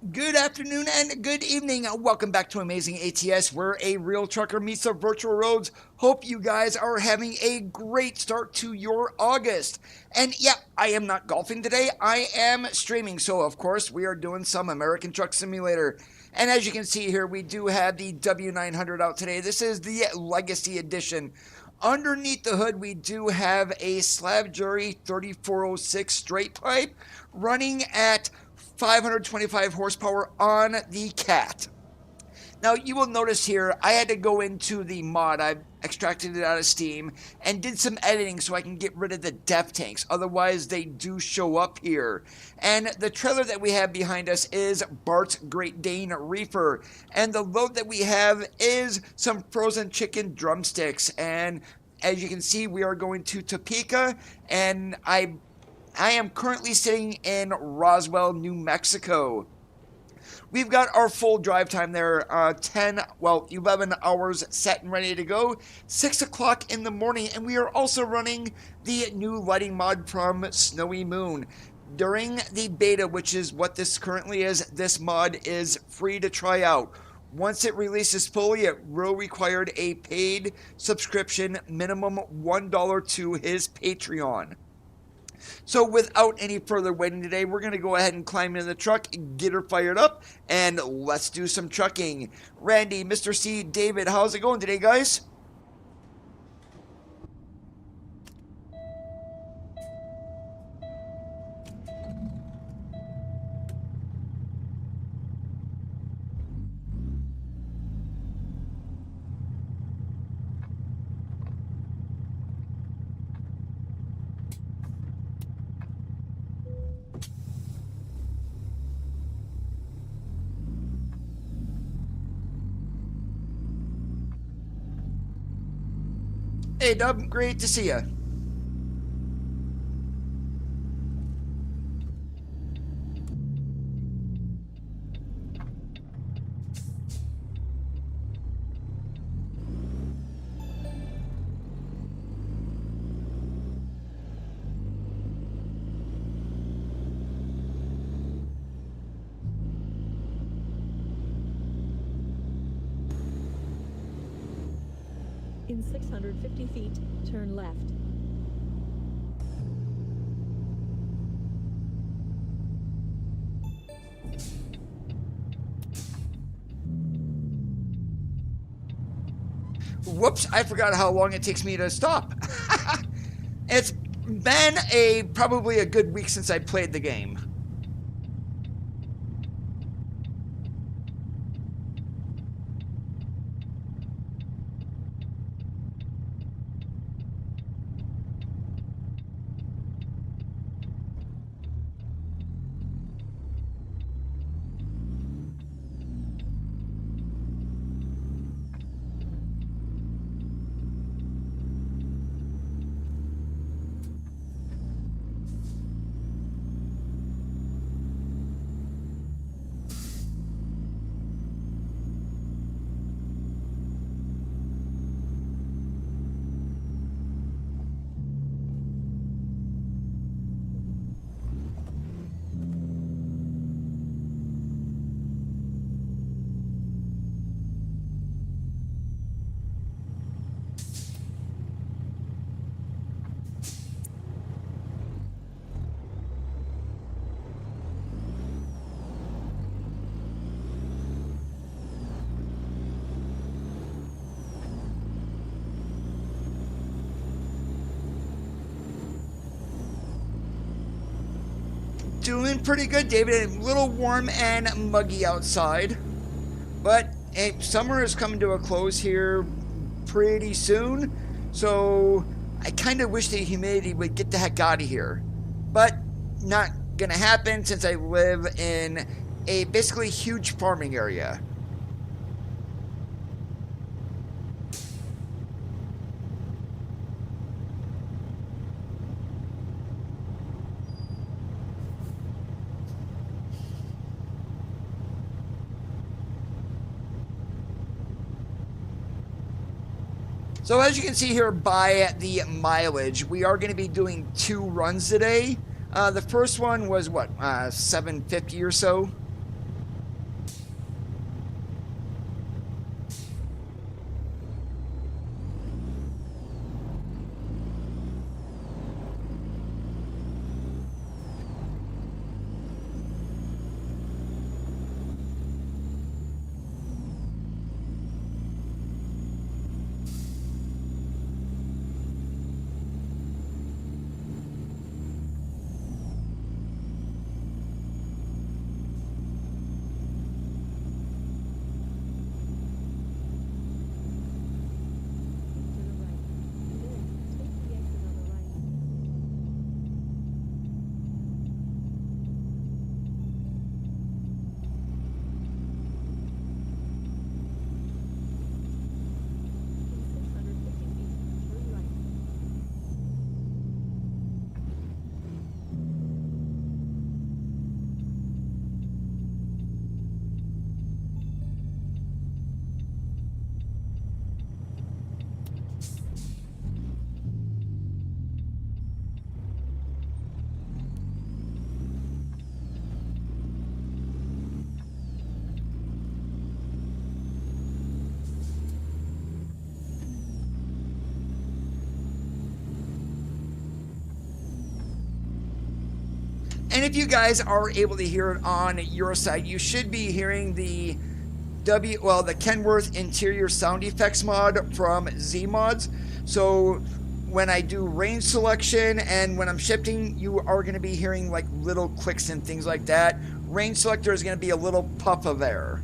Good afternoon and good evening. Welcome back to Amazing ATS, where a real trucker meets the virtual roads. Hope you guys are having a great start to your August. And yeah, I am not golfing today. I am streaming. So, of course, we are doing some American Truck Simulator. And as you can see here, we do have the W900 out today. This is the Legacy Edition. Underneath the hood, we do have a Slab Jury 3406 straight pipe running at 525 horsepower on the Cat. Now you will notice here I had to go into the mod. I extracted it out of Steam and did some editing so I can get rid of the depth tanks. Otherwise they do show up here. And the trailer that we have behind us is Bart's Great Dane Reefer. And the load that we have is some frozen chicken drumsticks. And as you can see, we are going to Topeka, and I am currently sitting in Roswell, New Mexico. We've got our full drive time there, 11 hours set and ready to go, 6 o'clock in the morning, and we are also running the new lighting mod from SnowyMoon. During the beta, which is what this currently is, this mod is free to try out. Once it releases fully, it will require a paid subscription, minimum $1 to his Patreon. So without any further waiting today, we're going to go ahead and climb in the truck, get her fired up, and let's do some trucking. Randy, Mr. C, David, how's it going today, guys? Hey, Dub, great to see you. In 650 feet, turn left. Whoops, I forgot how long it takes me to stop. It's been probably a good week since I played the game. Doing pretty good, David. A little warm and muggy outside. But hey, summer is coming to a close here pretty soon. So I kind of wish the humidity would get the heck out of here. But not going to happen since I live in a basically huge farming area. So as you can see here by the mileage, we are going to be doing 2 runs today. The first one was what, 750 or so. And if you guys are able to hear it on your side, you should be hearing the the Kenworth interior sound effects mod from Z-Mods. So when I do range selection and when I'm shifting, you are going to be hearing like little clicks and things like that. Range selector is going to be a little puff of air.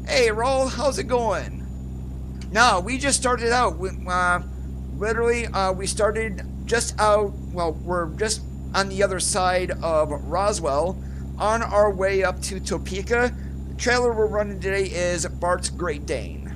Hey, Roll, how's it going? No, we just started out. Literally, we started just out, well, we're just on the other side of Roswell, on our way up to Topeka. The trailer we're running today is Bart's Great Dane.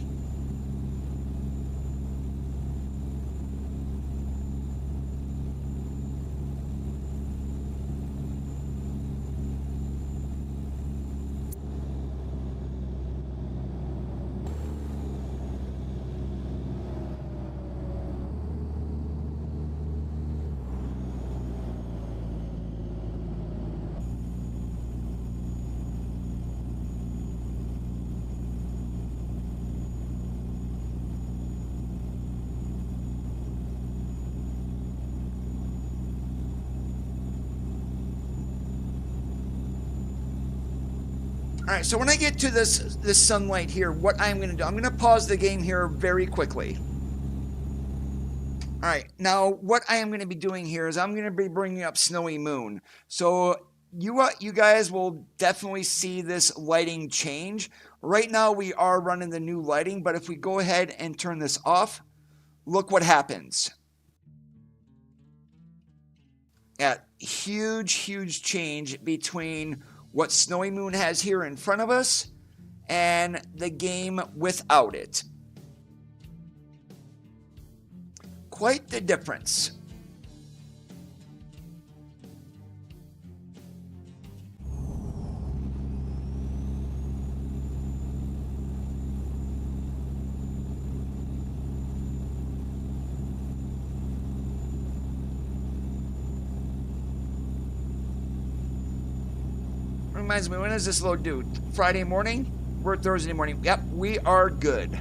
Alright, so when I get to this sunlight here, what I'm going to do, I'm going to pause the game here very quickly. Alright, now what I am going to be doing here is I'm going to be bringing up SnowyMoon. So you guys will definitely see this lighting change. Right now we are running the new lighting, but if we go ahead and turn this off, look what happens. Yeah, huge change between what SnowyMoon has here in front of us and the game without it. Quite the difference. Reminds me, when does this load do? Friday morning? We're Thursday morning. Yep, we are good.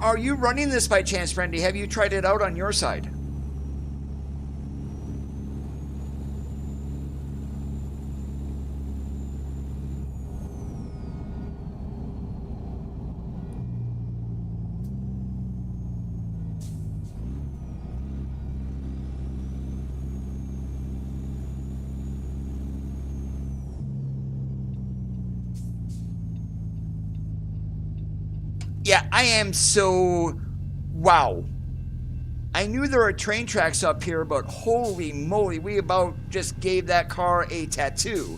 Are you running this by chance, Brandy? Have you tried it out on your side? Yeah, I am so... Wow. I knew there were train tracks up here, but holy moly, we about just gave that car a tattoo.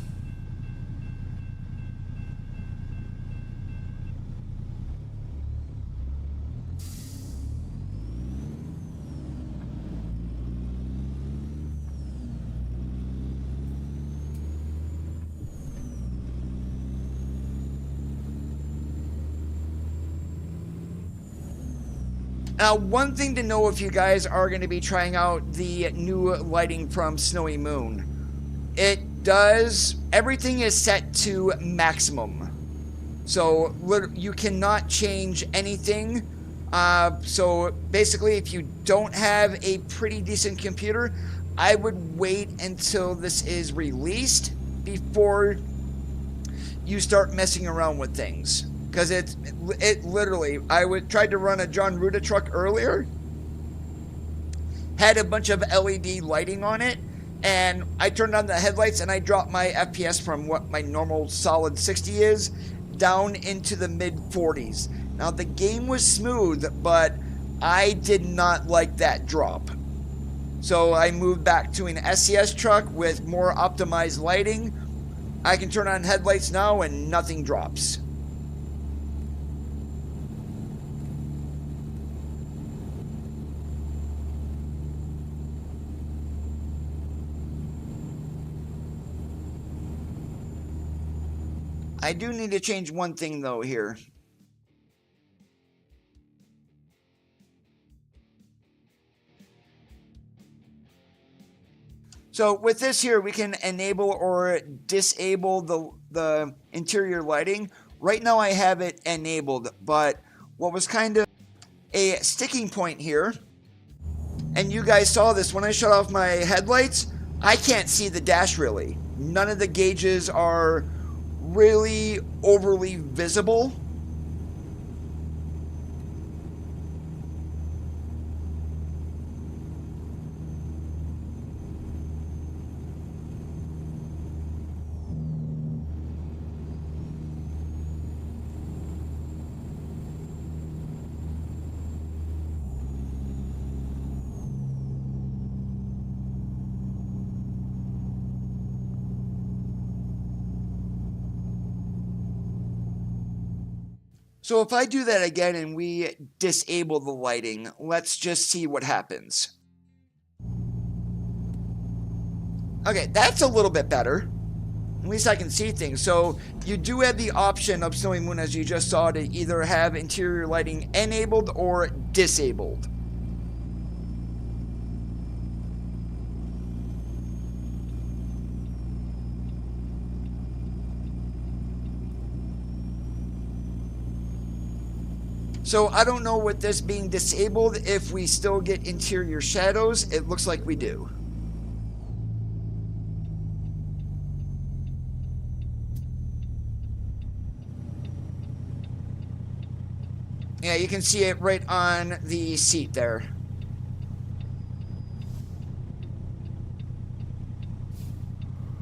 Now, one thing to know if you guys are going to be trying out the new lighting from SnowyMoon, it does, everything is set to maximum. So you cannot change anything. So basically, if you don't have a pretty decent computer, I would wait until this is released before you start messing around with things. Because it literally, tried to run a John Ruda truck earlier, had a bunch of LED lighting on it, and I turned on the headlights and I dropped my FPS from what my normal solid 60 is down into the mid 40s. Now the game was smooth, but I did not like that drop. So I moved back to an SCS truck with more optimized lighting. I can turn on headlights now and nothing drops. I do need to change one thing though here. So with this here, we can enable or disable the interior lighting. Right now I have it enabled, but what was kind of a sticking point here, and you guys saw this, when I shut off my headlights, I can't see the dash really. None of the gauges are really overly visible. So if I do that again and we disable the lighting, let's just see what happens. Okay, that's a little bit better. At least I can see things. So you do have the option of SnowyMoon, as you just saw, to either have interior lighting enabled or disabled. So I don't know with this being disabled if we still get interior shadows. It looks like we do. Yeah, you can see it right on the seat there.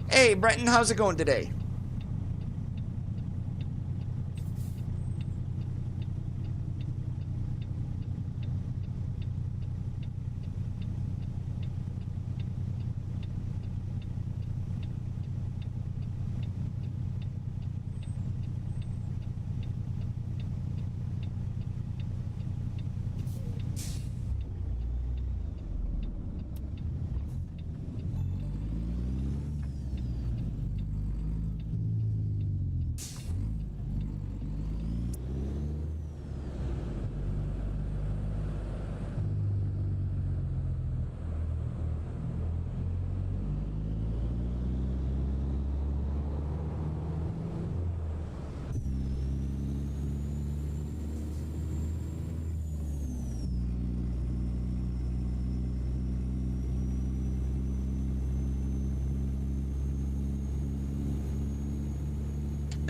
Hey, Brenton, how's it going today?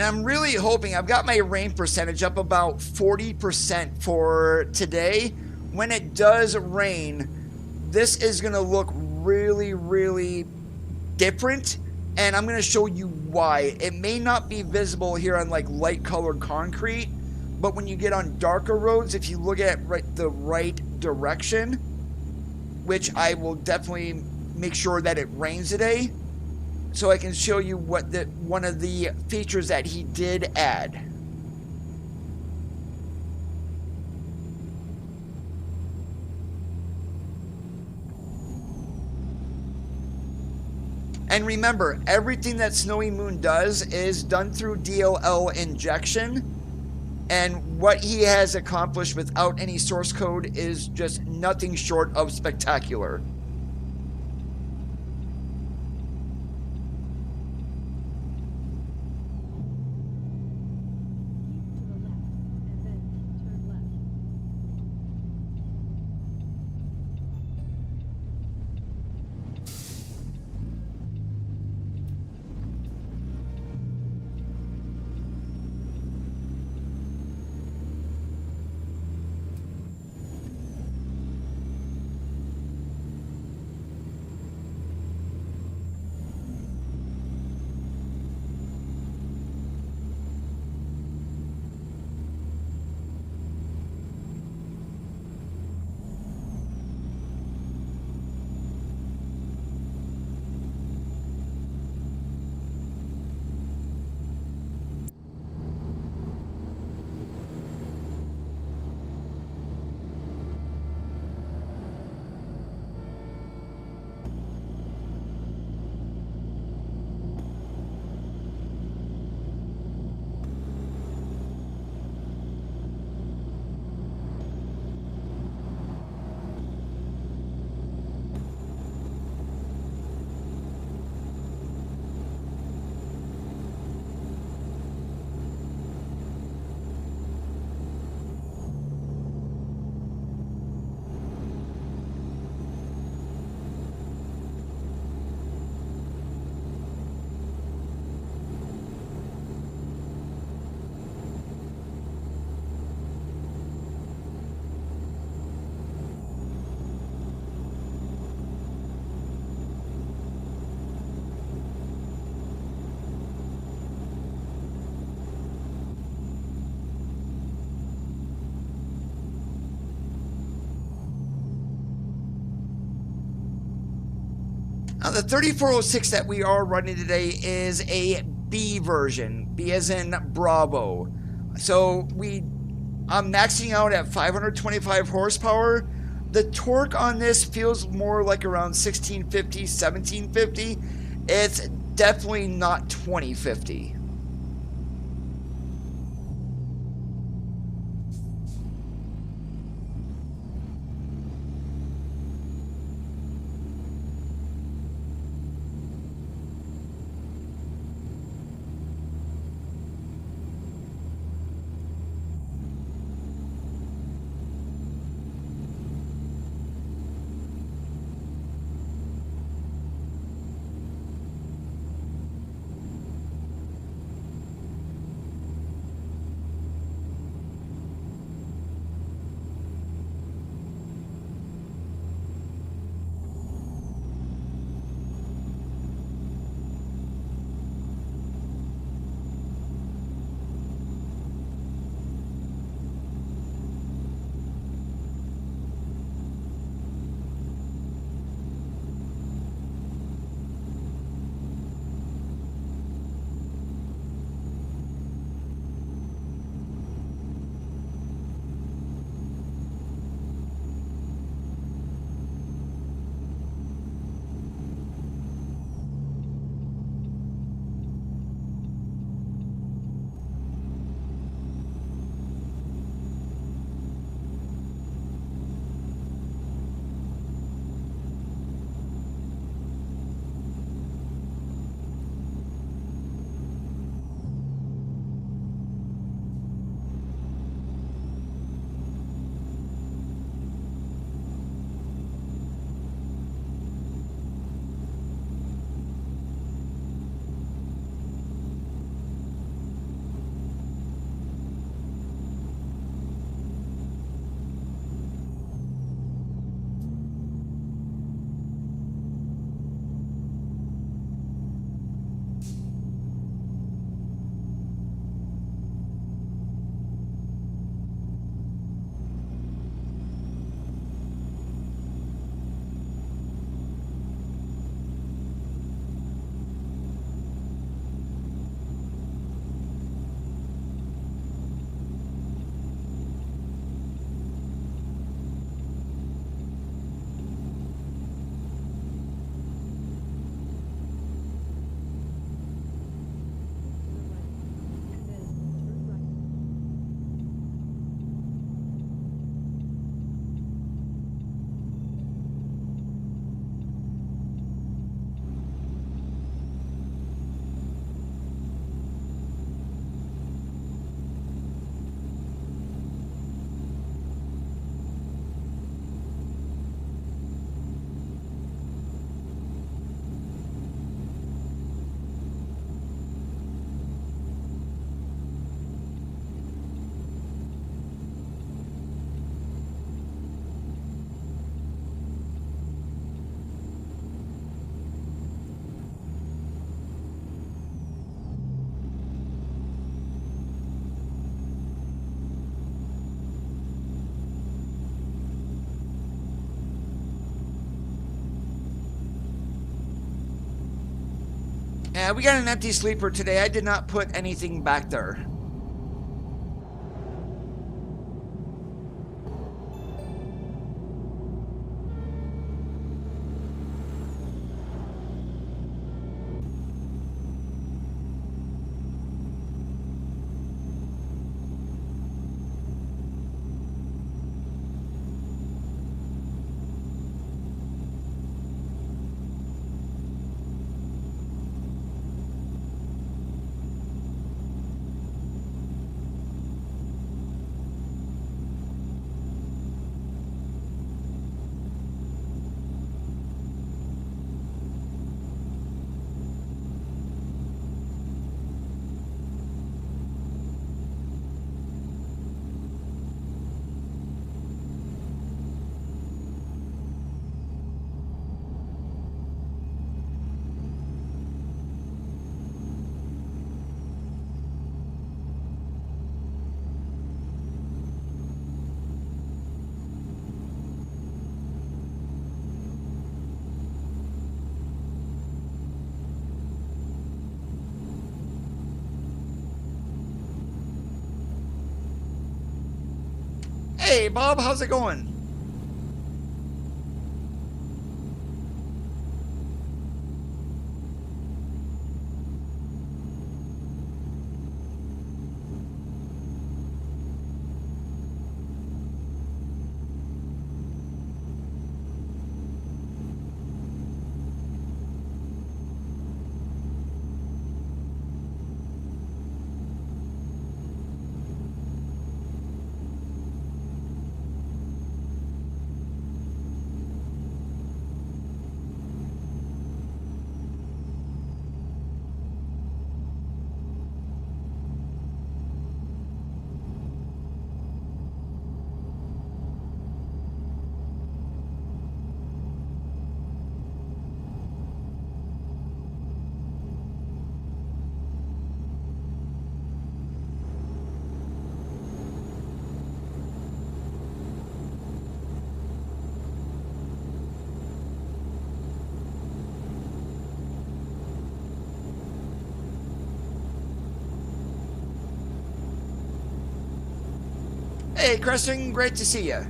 And I'm really hoping, I've got my rain percentage up about 40% for today. When it does rain, this is going to look really, really different. And I'm going to show you why. It may not be visible here on like light colored concrete, but when you get on darker roads, if you look at the right direction, which I will definitely make sure that it rains today, so I can show you what one of the features that he did add. And remember, everything that SnowyMoon does is done through DLL injection, and what he has accomplished without any source code is just nothing short of spectacular. Now, the 3406 that we are running today is a B version, B as in Bravo. So I'm maxing out at 525 horsepower. The torque on this feels more like around 1650, 1750. It's definitely not 2050. We got an empty sleeper today. I did not put anything back there. Hey, Bob, how's it going? Hey, Creston, great to see you.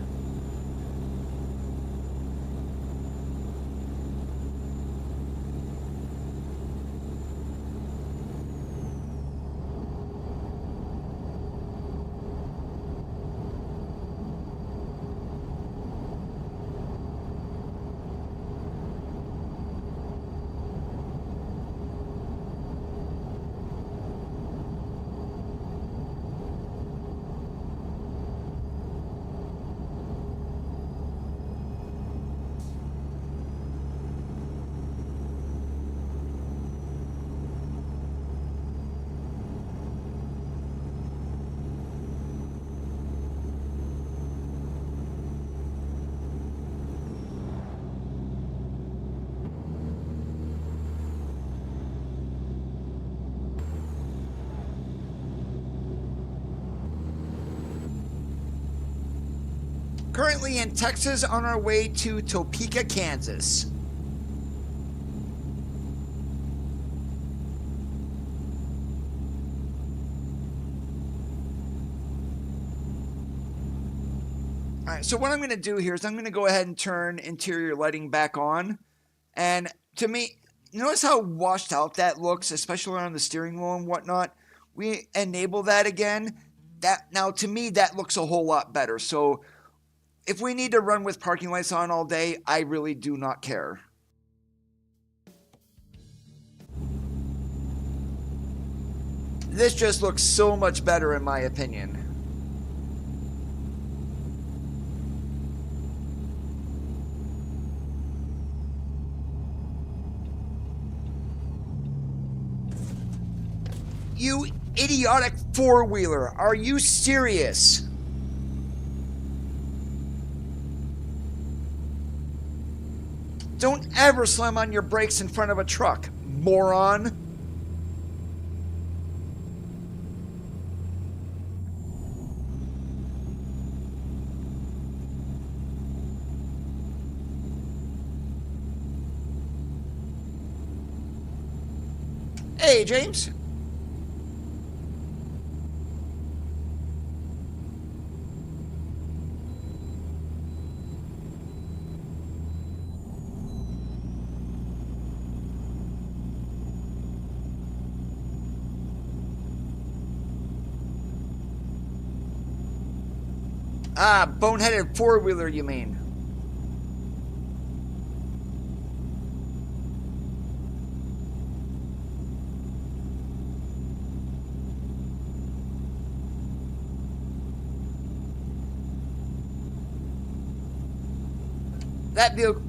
Currently in Texas on our way to Topeka, Kansas. Alright, so what I'm going to do here is I'm going to go ahead and turn interior lighting back on. And to me, notice how washed out that looks, especially around the steering wheel and whatnot. We enable that again. Now to me, that looks a whole lot better. So if we need to run with parking lights on all day, I really do not care. This just looks so much better in my opinion. You idiotic four-wheeler, are you serious? Don't ever slam on your brakes in front of a truck, moron. Hey, James. Ah, boneheaded four-wheeler, you mean? That vehicle...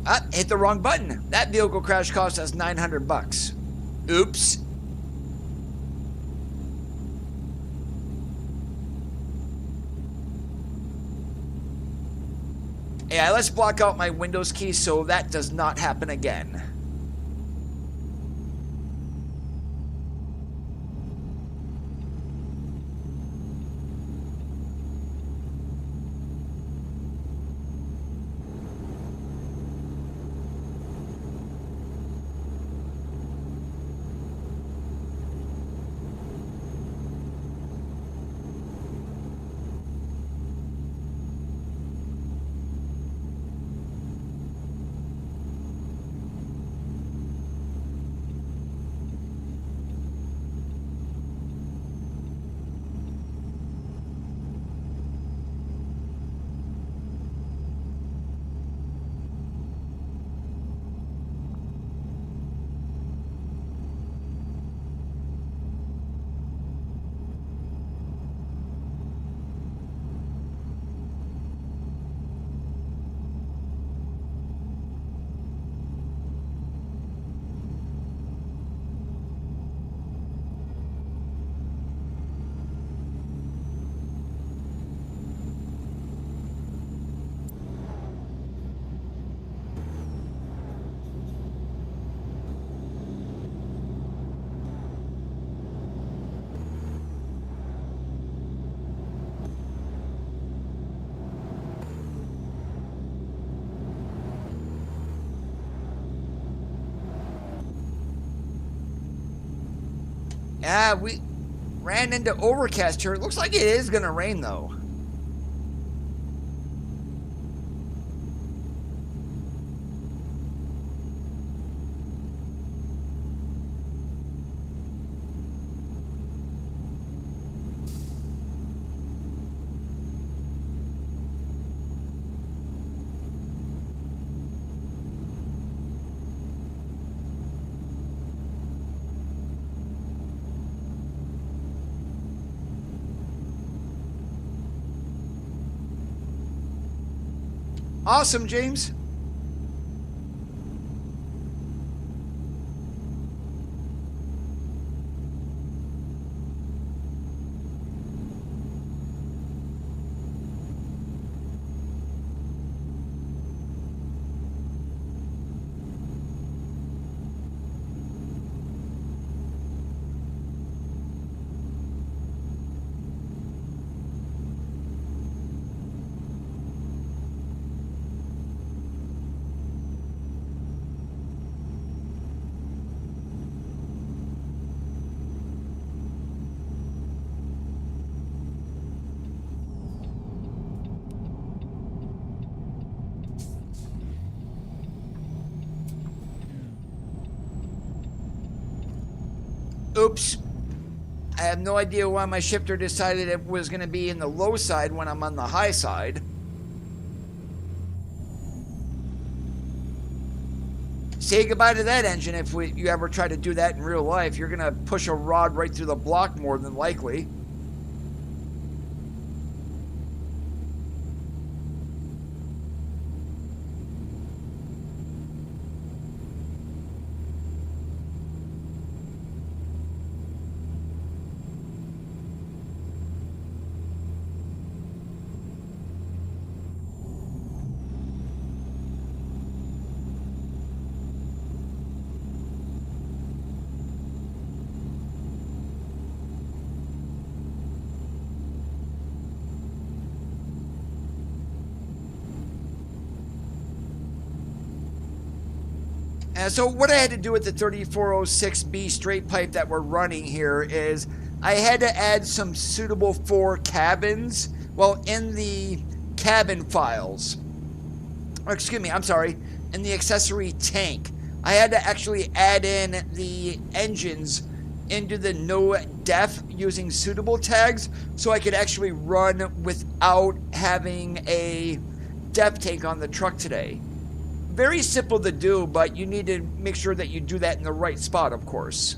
Ah, hit the wrong button. That vehicle crash cost us $900. Oops. Yeah, let's block out my Windows key so that does not happen again. Yeah, we ran into overcast here. It looks like it is going to rain, though. Awesome, James. Oops. I have no idea why my shifter decided it was going to be in the low side when I'm on the high side. Say goodbye to that engine if you ever try to do that in real life. You're going to push a rod right through the block more than likely. So what I had to do with the 3406B straight pipe that we're running here is I had to add some suitable for cabins, well, in the cabin files, or excuse me, I'm sorry, in the accessory tank. I had to actually add in the engines into the no def using suitable tags so I could actually run without having a def tank on the truck today. Very simple to do, but you need to make sure that you do that in the right spot, of course.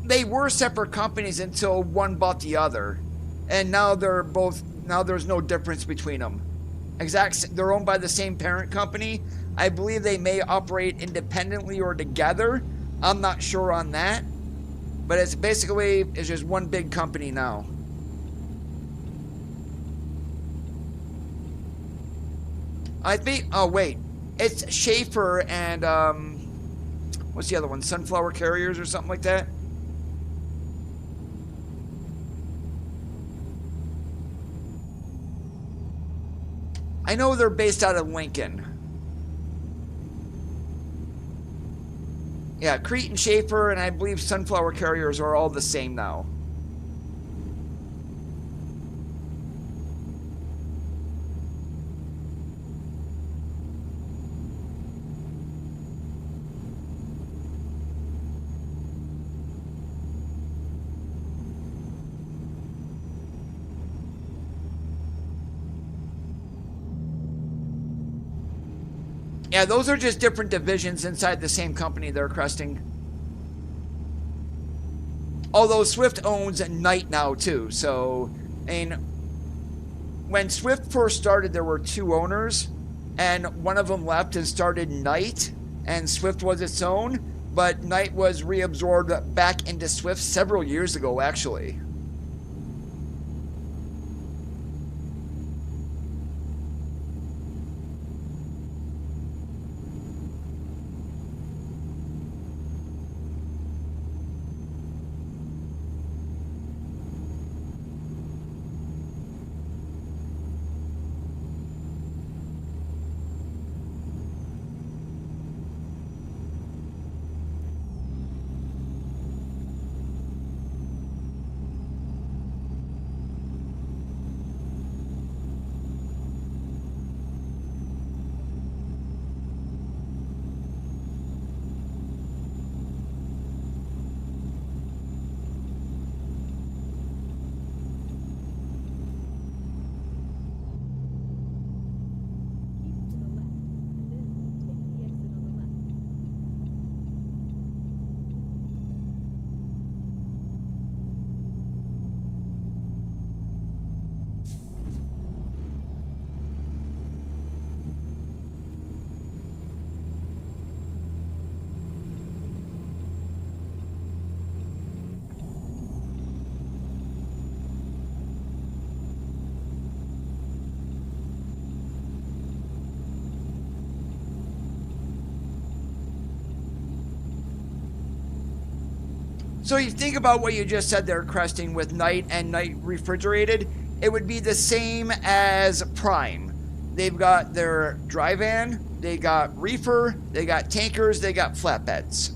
They were separate companies until one bought the other, and now there's no difference between them. They're owned by the same parent company. I believe they may operate independently or together. I'm not sure on that, but it's just one big company now. I think, oh wait, it's Schaefer and what's the other one? Sunflower Carriers or something like that. I know they're based out of Lincoln. Yeah, Crete and Schaefer, and I believe Sunflower Carriers are all the same now. Yeah, those are just different divisions inside the same company they're cresting. Although Swift owns Knight now too, so, I mean, when Swift first started, there were two owners, and one of them left and started Knight, and Swift was its own, but Knight was reabsorbed back into Swift several years ago, actually. So you think about what you just said there, Cresting, with Knight and Knight Refrigerated, it would be the same as Prime. They've got their dry van, they got reefer, they got tankers, they got flatbeds.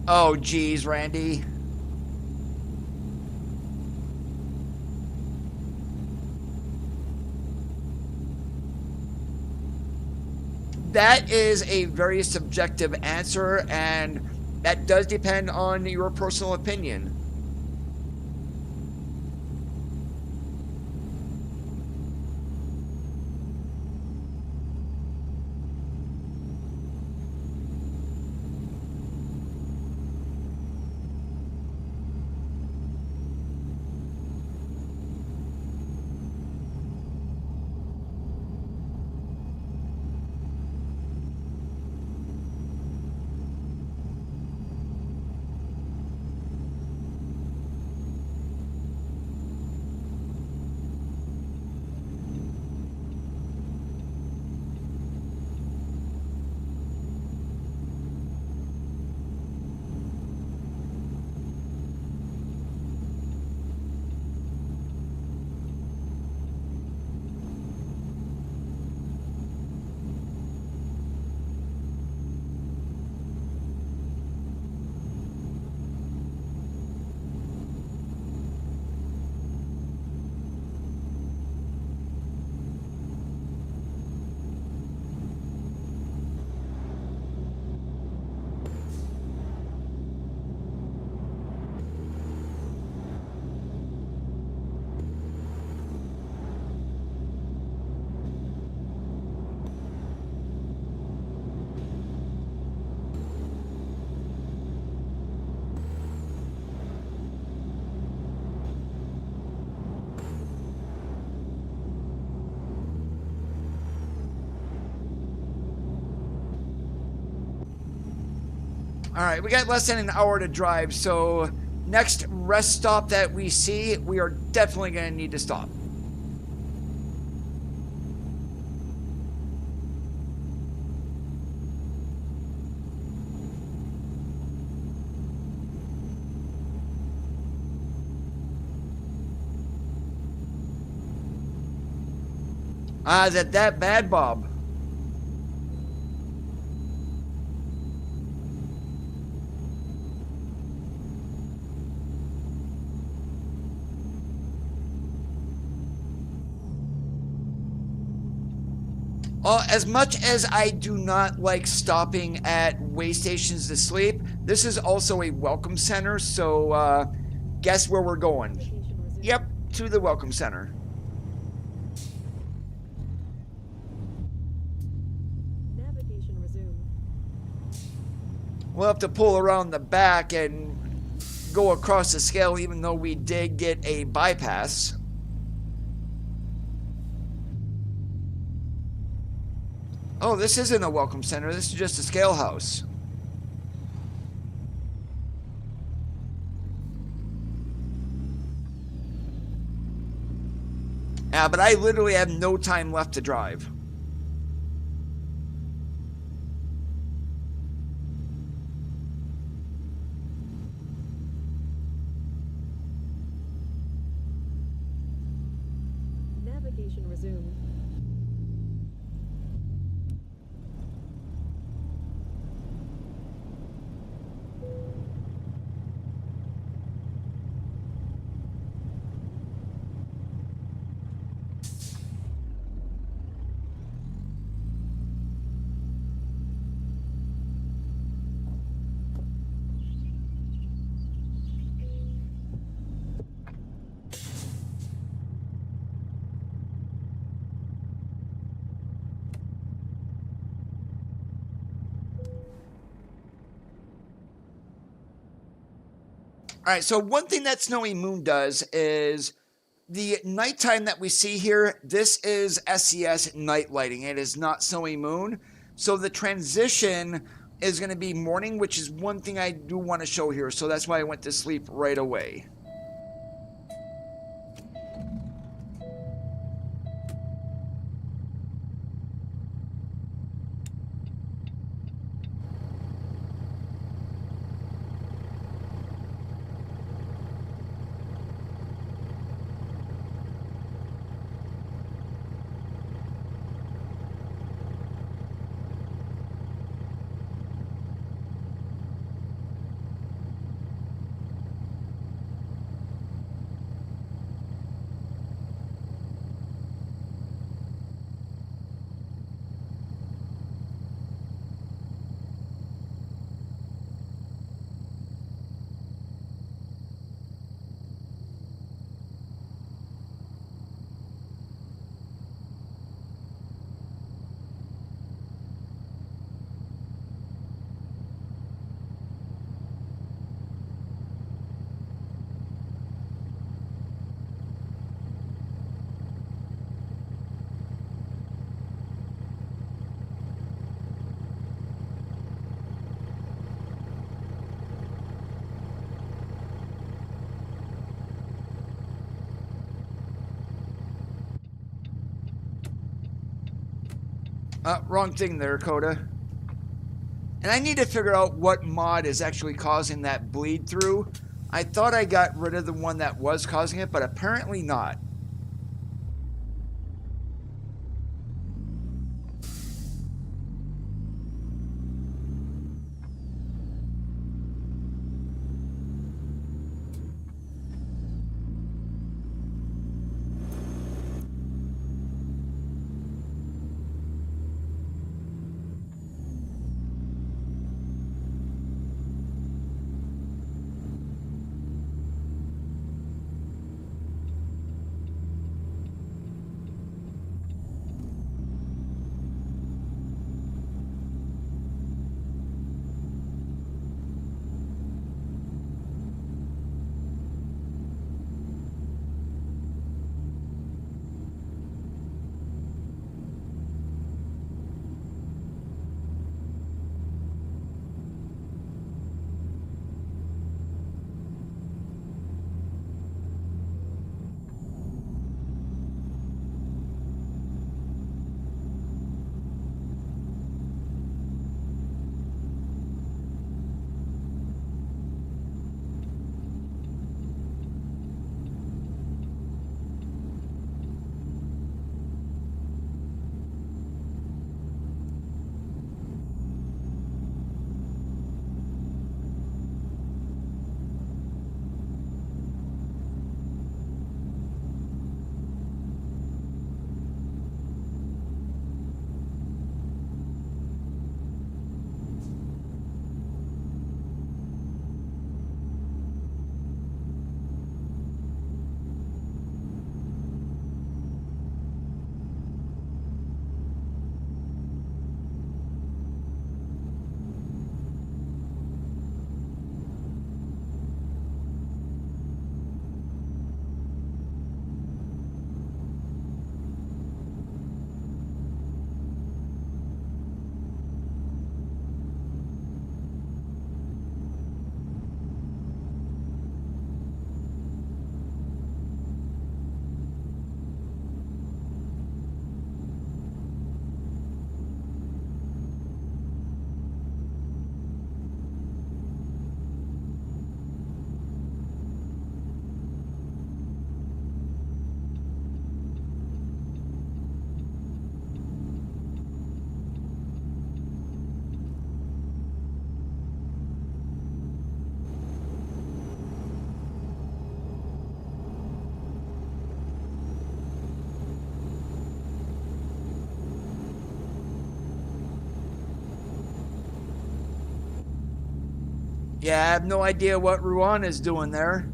Oh, geez, Randy. That is a very subjective answer, and that does depend on your personal opinion. All right, we got less than an hour to drive, so next rest stop that we see, we are definitely going to need to stop. Ah, is it that bad, Bob? As much as I do not like stopping at way stations to sleep, this is also a welcome center, so guess where we're going? Navigation resumed. Yep, to the welcome center. Navigation resumed. We'll have to pull around the back and go across the scale, even though we did get a bypass. Oh, this isn't a welcome center. This is just a scale house. Yeah, but I literally have no time left to drive. Navigation resumed. All right, so one thing that SnowyMoon does is the nighttime that we see here, this is SCS night lighting. It is not SnowyMoon. So the transition is going to be morning, which is one thing I do want to show here. So that's why I went to sleep right away. Wrong thing there, Coda. And I need to figure out what mod is actually causing that bleed through. I thought I got rid of the one that was causing it, but apparently not. Yeah, I have no idea what Ruan is doing there.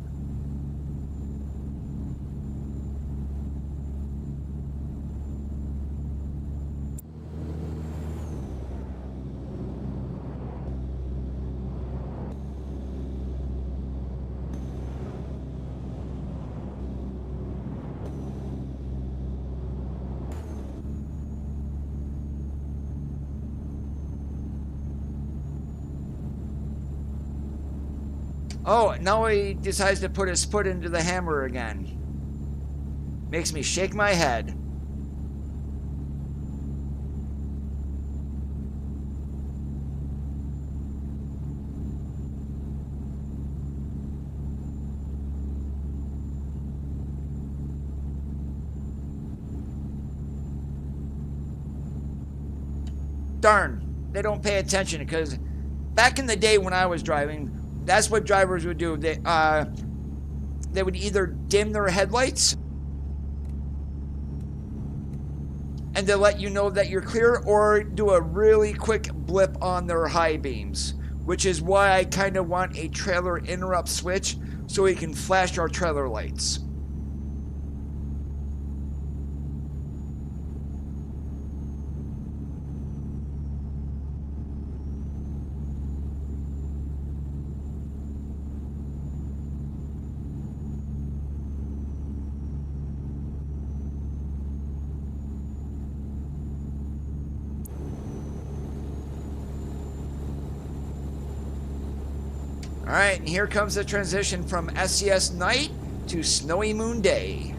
Oh, now he decides to put his foot into the hammer again. Makes me shake my head. Darn, they don't pay attention, because back in the day when I was driving, that's what drivers would do. They would either dim their headlights and to let you know that you're clear, or do a really quick blip on their high beams, which is why I kind of want a trailer interrupt switch so we can flash our trailer lights. Alright, and here comes the transition from SCS night to SnowyMoon day.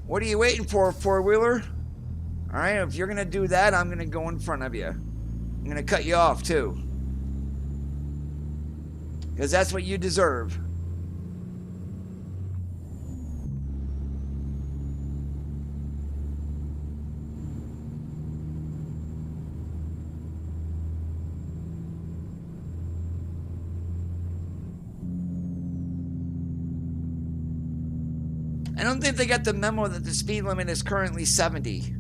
What are you waiting for, four-wheeler? Alright, if you're gonna do that, I'm gonna go in front of you. I'm gonna cut you off, too. Because that's what you deserve. I don't think they got the memo that the speed limit is currently 70.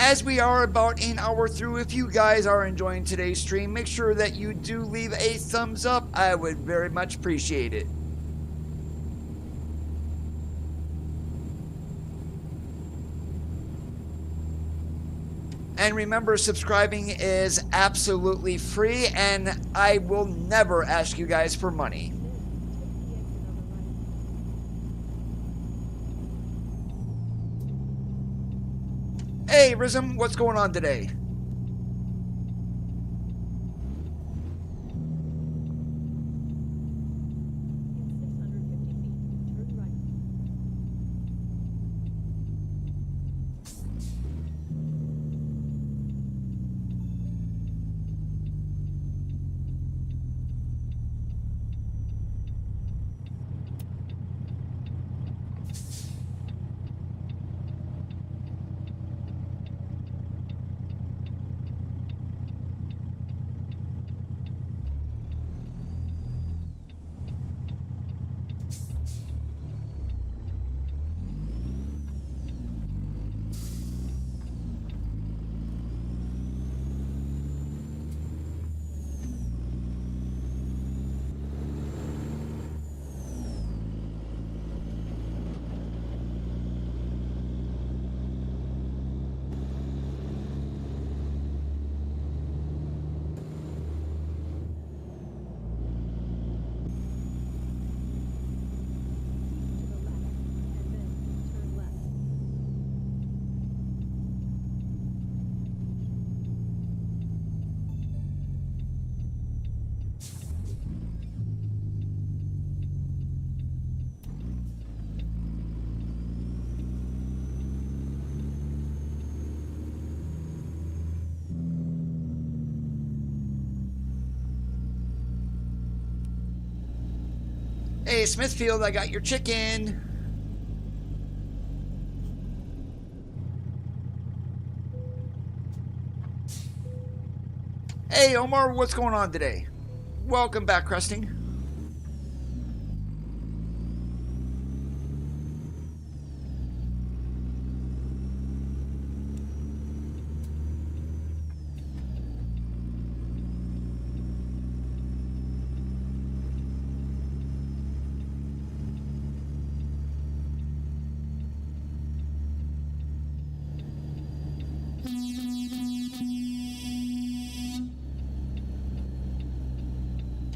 as we are about an hour through, if you guys are enjoying today's stream, make sure that you do leave a thumbs up. I would very much appreciate it. And remember, subscribing is absolutely free, and I will never ask you guys for money. Hey, Rizm, what's going on today? Hey, Smithfield, I got your chicken. Hey, Omar, what's going on today? Welcome back, Crusting.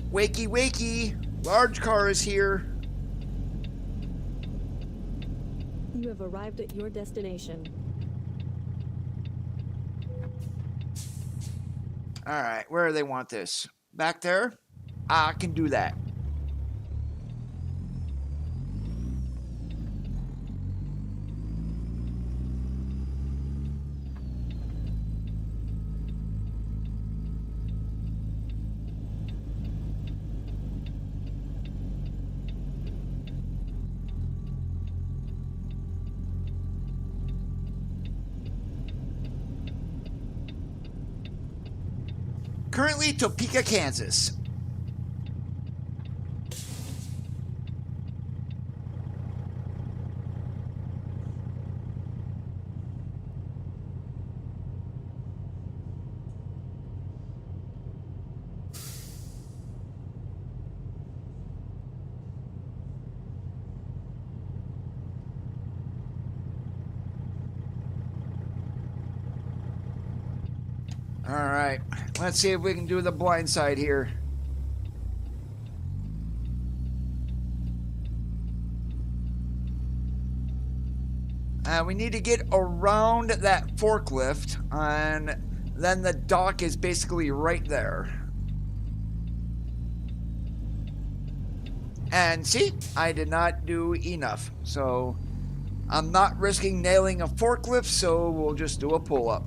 Wakey, wakey. Large car is here. You have arrived at your destination. All right, where do they want this? Back there? I can do that. Currently, Topeka, Kansas. All right, let's see if we can do the blind side here. We need to get around that forklift, and then the dock is basically right there. And see, I did not do enough, so I'm not risking nailing a forklift, so we'll just do a pull-up.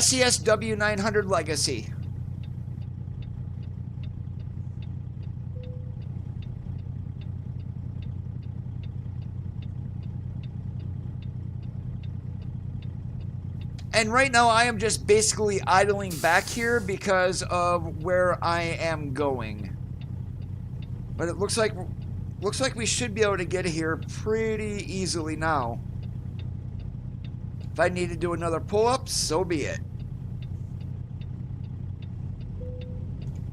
SES W900 Legacy. And right now I am just basically idling back here because of where I am going. But it looks like we should be able to get here pretty easily now. If I need to do another pull-up, so be it.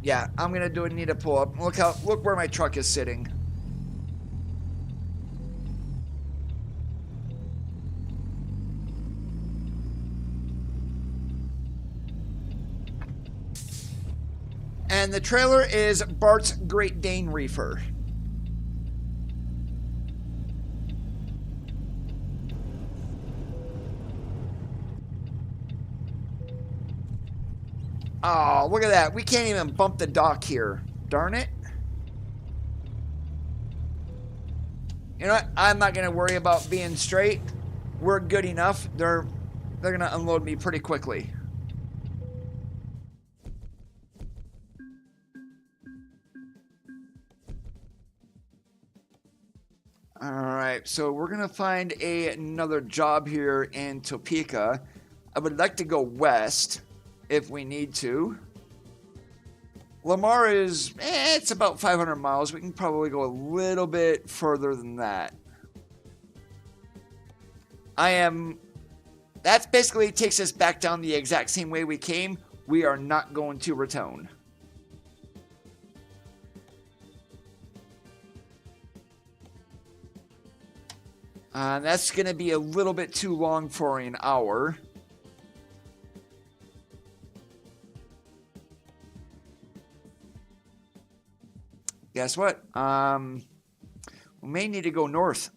Yeah, I'm gonna need a pull-up. Look where my truck is sitting. And the trailer is Bart's Great Dane Reefer. Oh, look at that. We can't even bump the dock here. Darn it. You know what? I'm not going to worry about being straight. We're good enough. They're going to unload me pretty quickly. Alright, so we're going to find another job here in Topeka. I would like to go west if we need to. Lamar is, it's about 500 miles. We can probably go a little bit further than that. That basically takes us back down the exact same way we came. We are not going to Raton. That's going to be a little bit too long for an hour. Guess what? We may need to go north.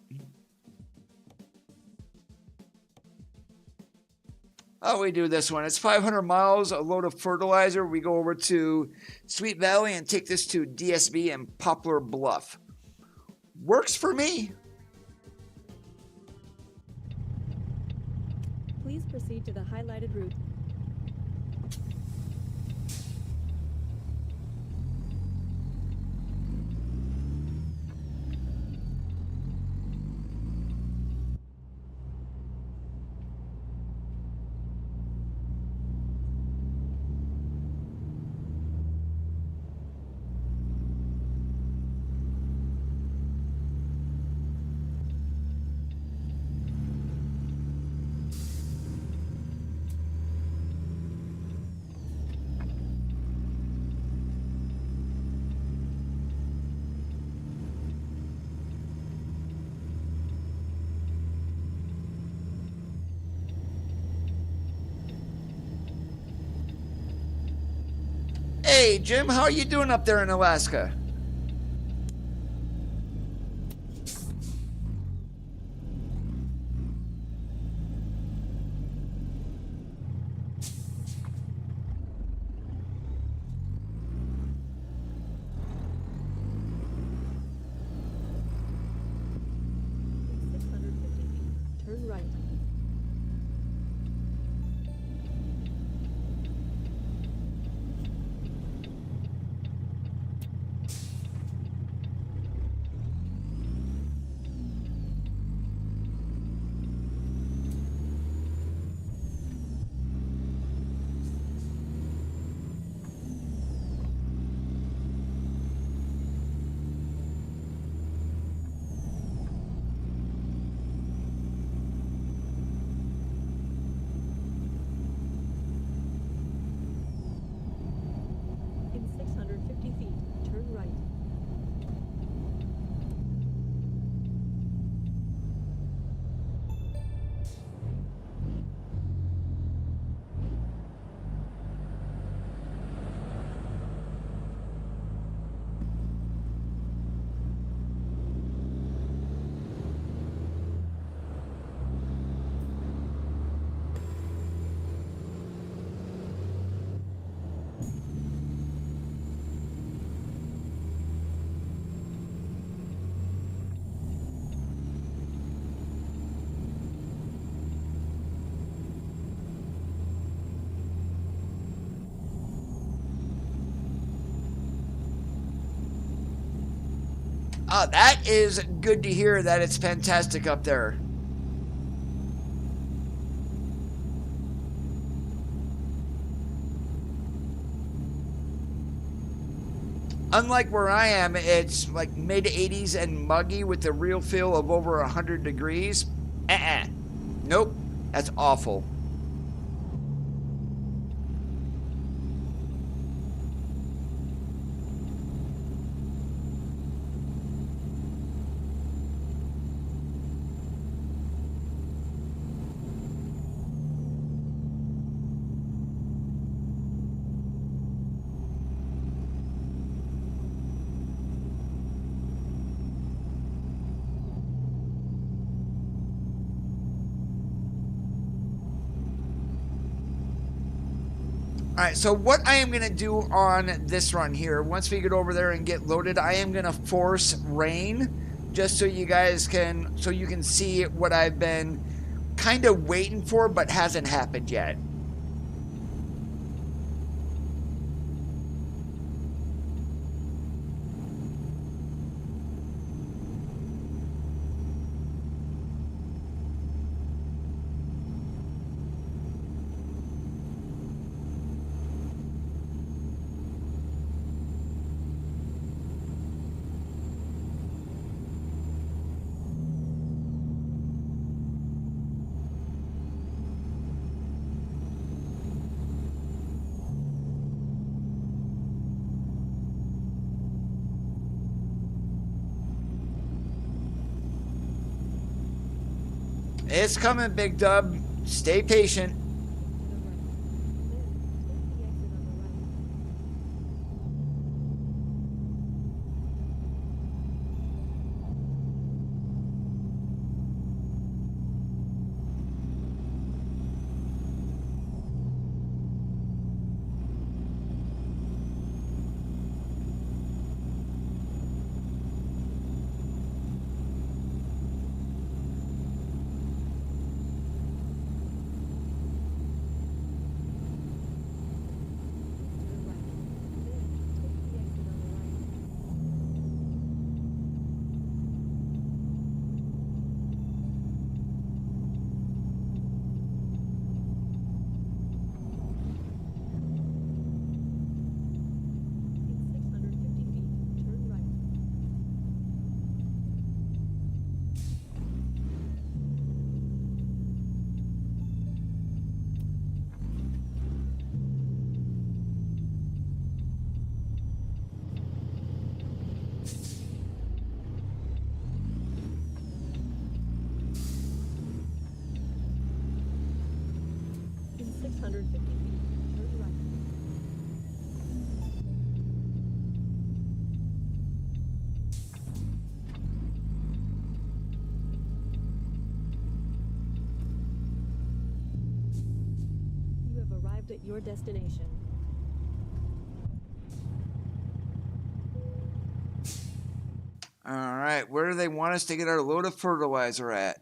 Oh, we do this one. It's 500 miles, a load of fertilizer. We go over to Sweet Valley and take this to DSB and Poplar Bluff. Works for me. Please proceed to the highlighted route. Hey, Jim, how are you doing up there in Alaska? In 650 feet, turn right. In 650 feet, turn right. That is good to hear that it's fantastic up there. Unlike where I am, it's like mid 80s and muggy with the real feel of over 100 degrees. Nope, that's awful. Alright, so what I am going to do on this run here, once we get over there and get loaded, I am going to force rain, just so you guys can, so you can see what I've been kind of waiting for, but hasn't happened yet. It's coming, Big Dub. Stay patient. At your destination. All right, where do they want us to get our load of fertilizer at?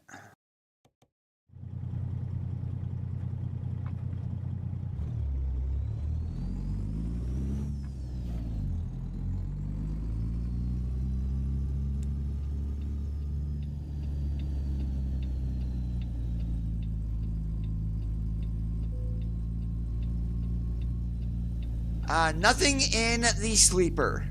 Nothing in the sleeper.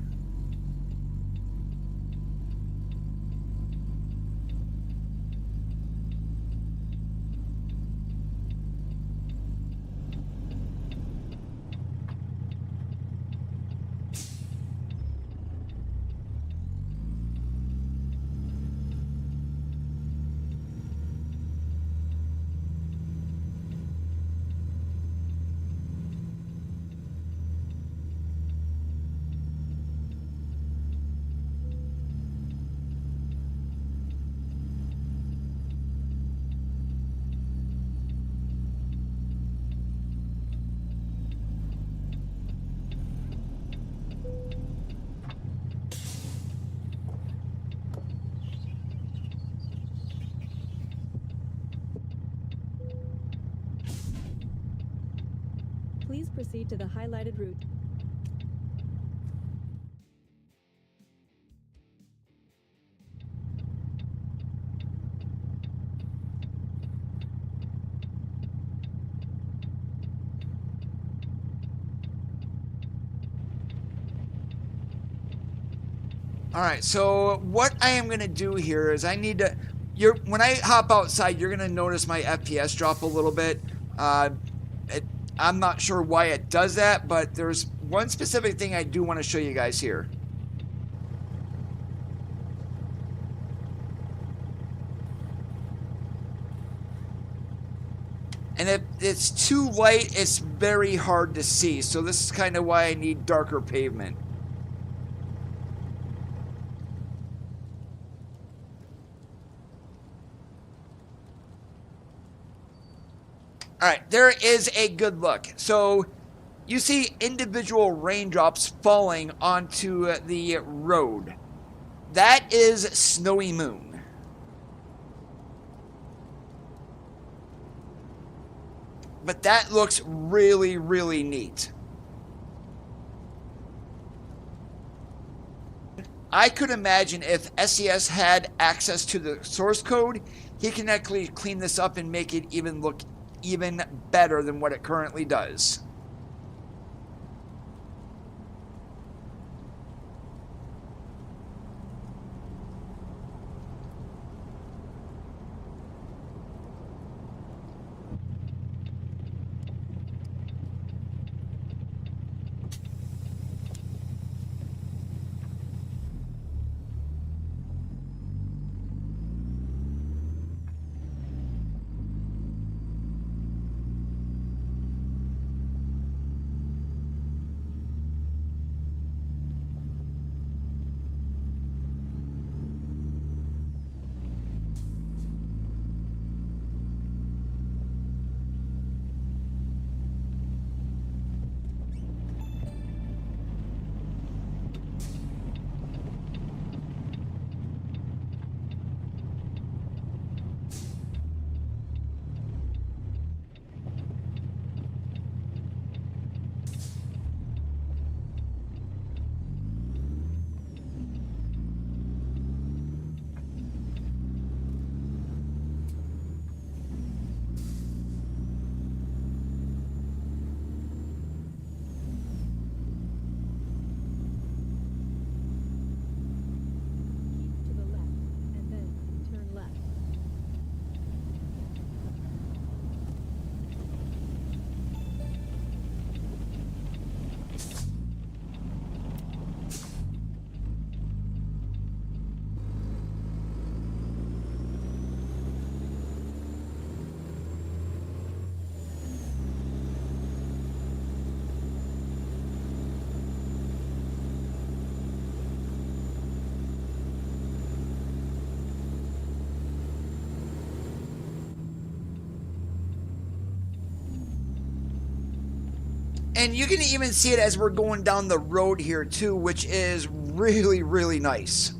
Please proceed to the highlighted route. All right, so what I am going to do here is I need to... when I hop outside, you're going to notice my FPS drop a little bit. It, I'm not sure why it does that, but there's one specific thing I do want to show you guys here. And if it's too light, it's very hard to see. So this is kind of why I need darker pavement. All right, there is a good look. So you see individual raindrops falling onto the road. That is SnowyMoon. But that looks really, really neat. I could imagine if SES had access to the source code, he can actually clean this up and make it even look even better than what it currently does. To the left, and then turn left. And you can even see it as we're going down the road here too, which is really, really nice.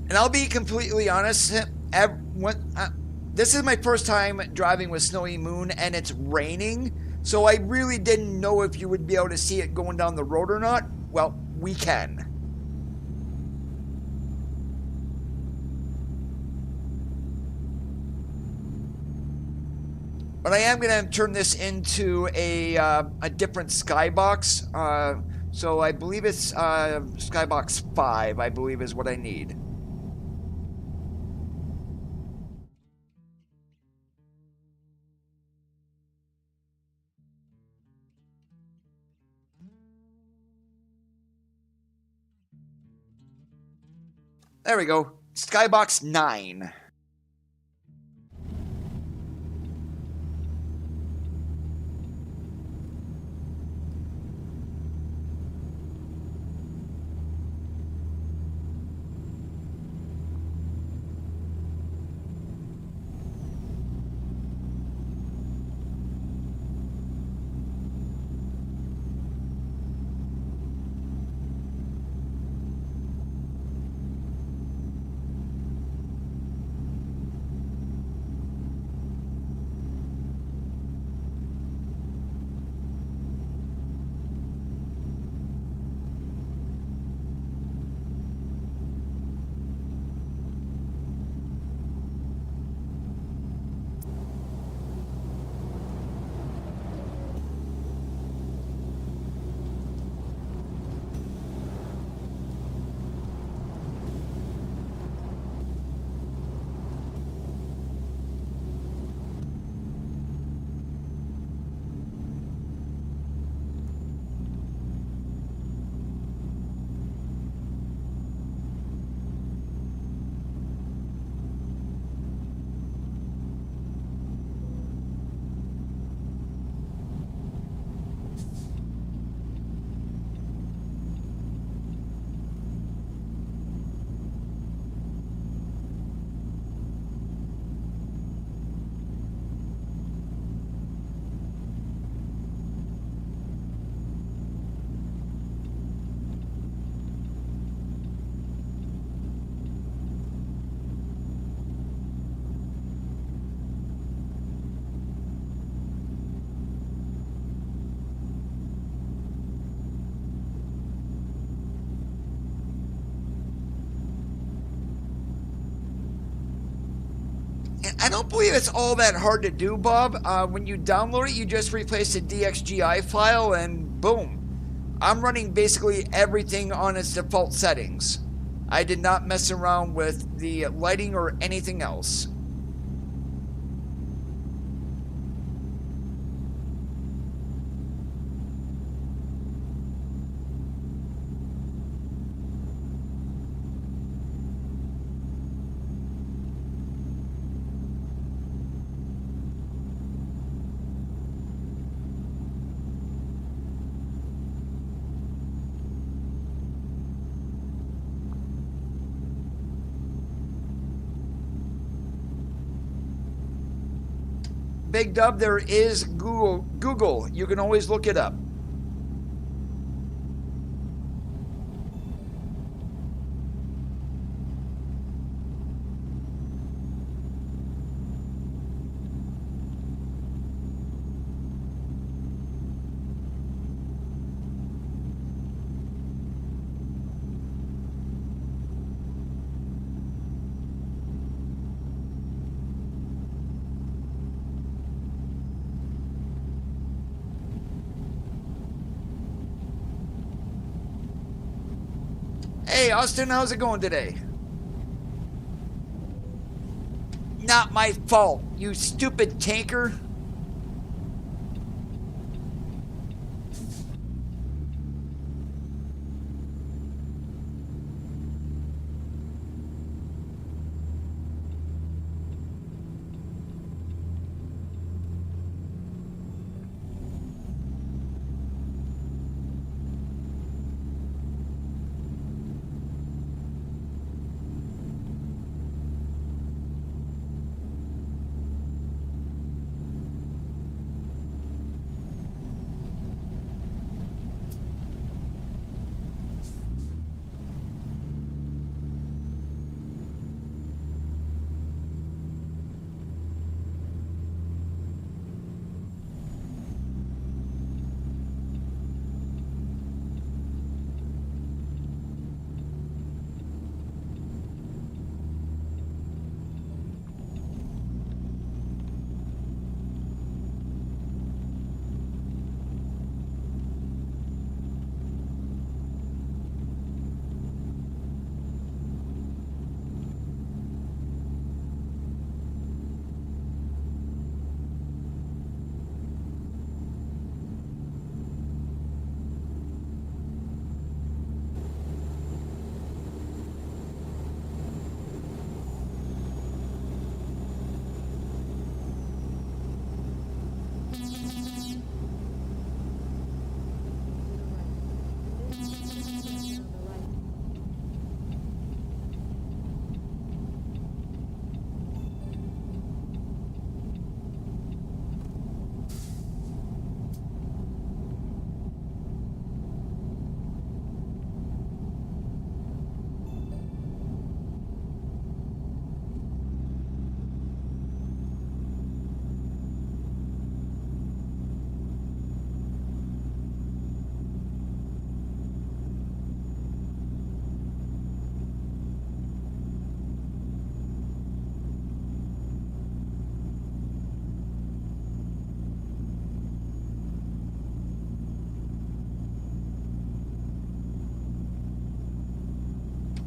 And I'll be completely honest, this is my first time driving with SnowyMoon and it's raining, so I really didn't know if you would be able to see it going down the road or not. Well, we can. But I am going to turn this into a different skybox. So I believe it's skybox 5, I believe is what I need. There we go. Skybox 9. I don't believe it's all that hard to do, Bob. When you download it, you just replace the DXGI file and boom. I'm running basically everything on its default settings. I did not mess around with the lighting or anything else. Big Dub, there is Google. You can always look it up. Hey, Austin, how's it going today? Not my fault, you stupid tanker.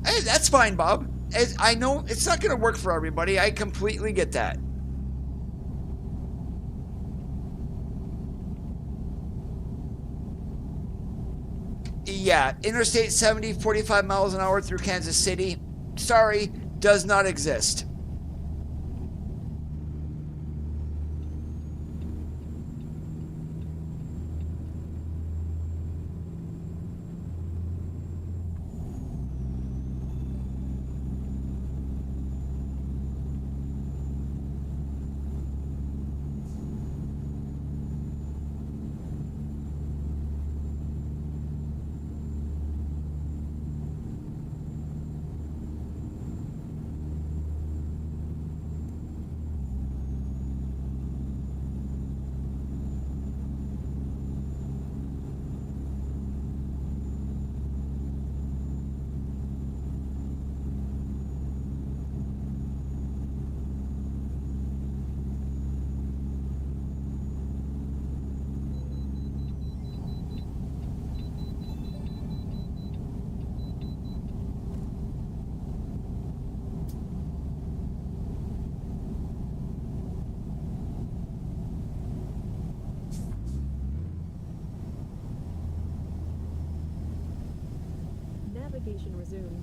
Hey, that's fine, Bob. I know it's not going to work for everybody. I completely get that. Yeah, Interstate 70, 45 miles an hour through Kansas City. Sorry, does not exist. Navigation resumed.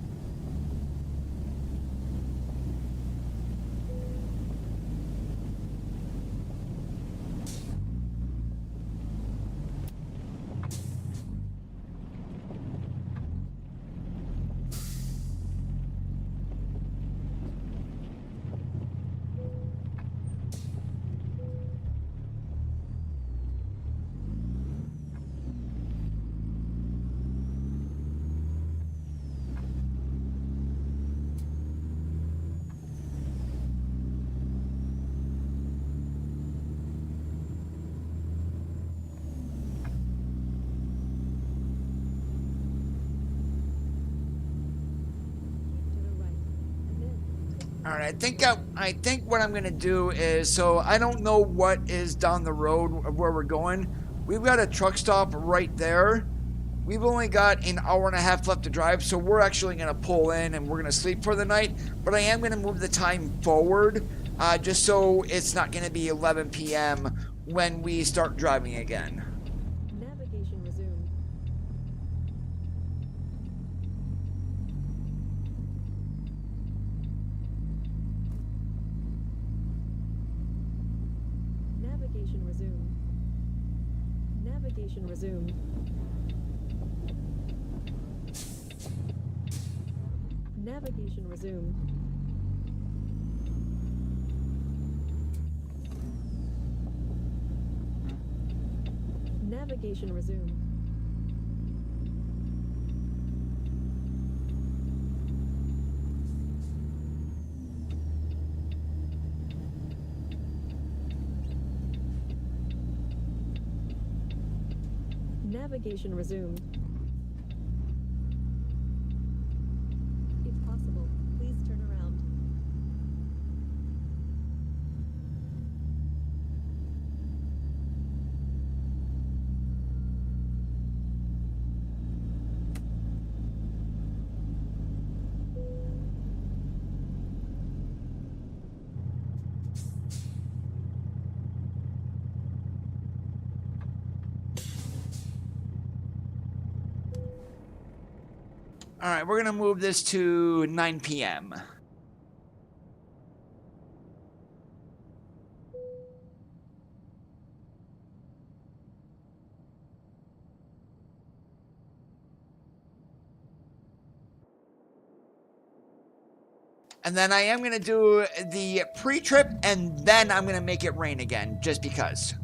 All right, I think what I'm gonna do is, so I don't know what is down the road where we're going. We've got a truck stop right there. We've only got an hour and a half left to drive, so we're actually gonna pull in and we're gonna sleep for the night. But I am gonna move the time forward, just so it's not gonna be 11 p.m. when we start driving again. Navigation resumed. Navigation resumed. Navigation resumed. Navigation resumed. Navigation resumed. Navigation resumed. If possible, please turn around. All right, we're gonna move this to 9 p.m. And then I am gonna do the pre-trip, and then I'm gonna make it rain again, just because.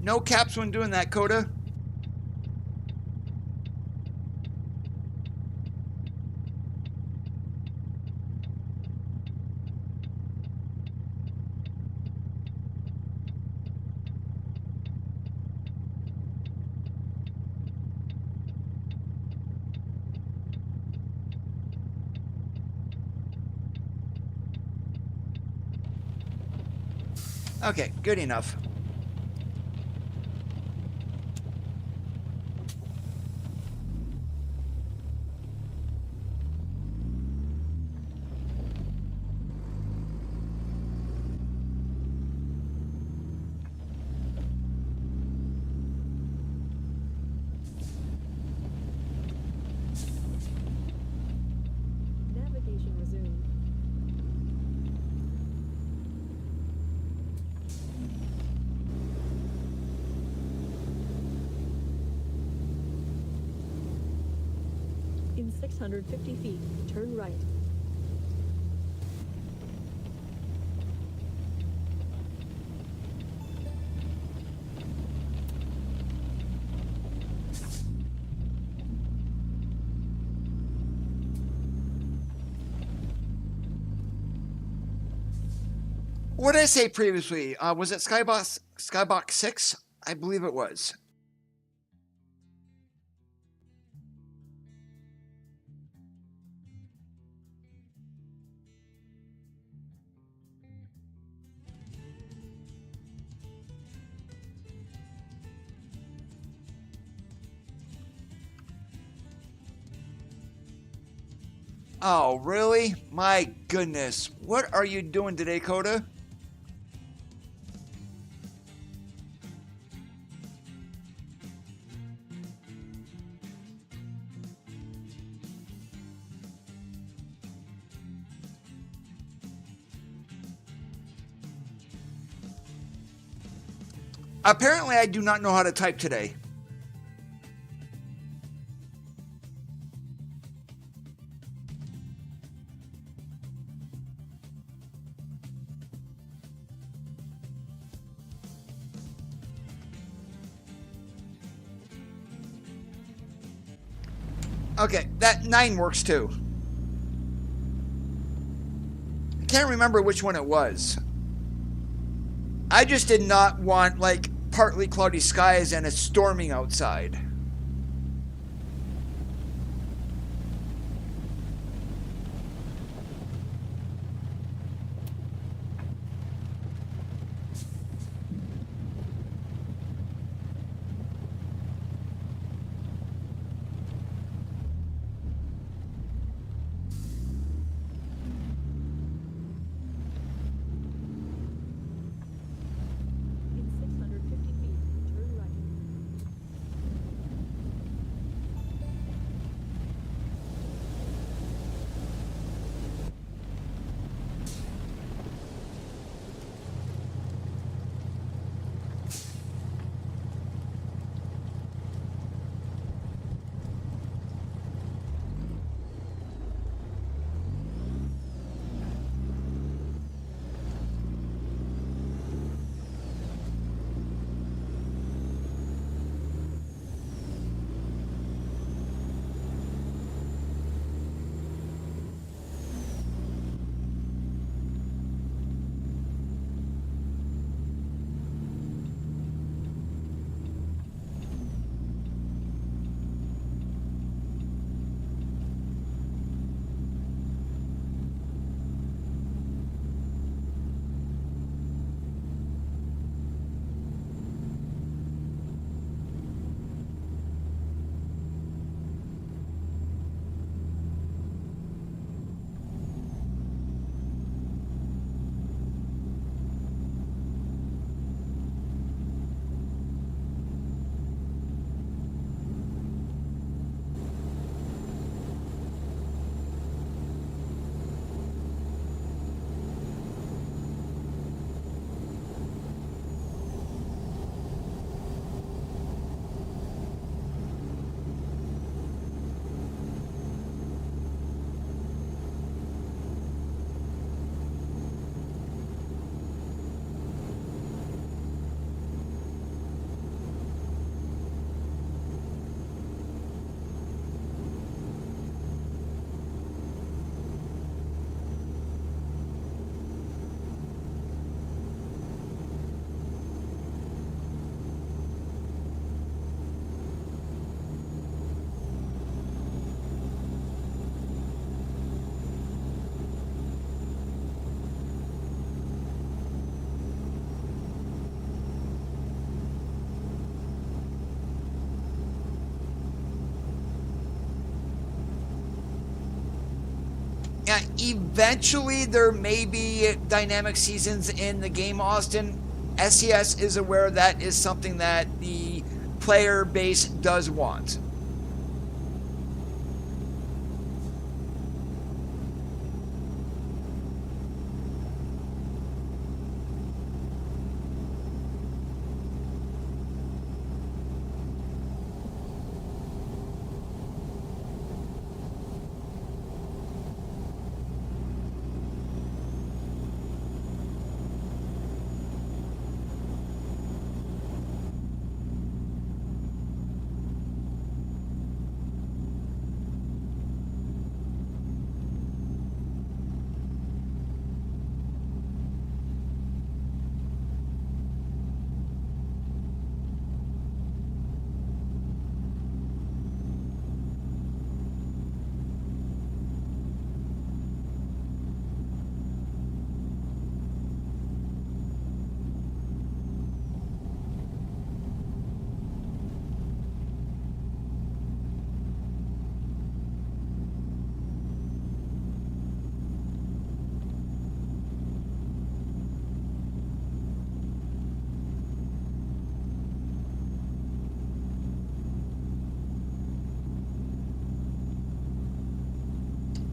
No caps when doing that, Coda. Okay, good enough. Navigation resumed. In 650 feet, turn right. What did I say previously? Was it Skybox 6? I believe it was. Oh, really? My goodness. What are you doing today, Coda? Apparently, I do not know how to type today. Okay, that 9 works too. I can't remember which one it was. I just did not want, like, partly cloudy skies and it's storming outside. In 650 feet, turn right. Eventually, there may be dynamic seasons in the game, Austin. SES is aware that is something that the player base does want.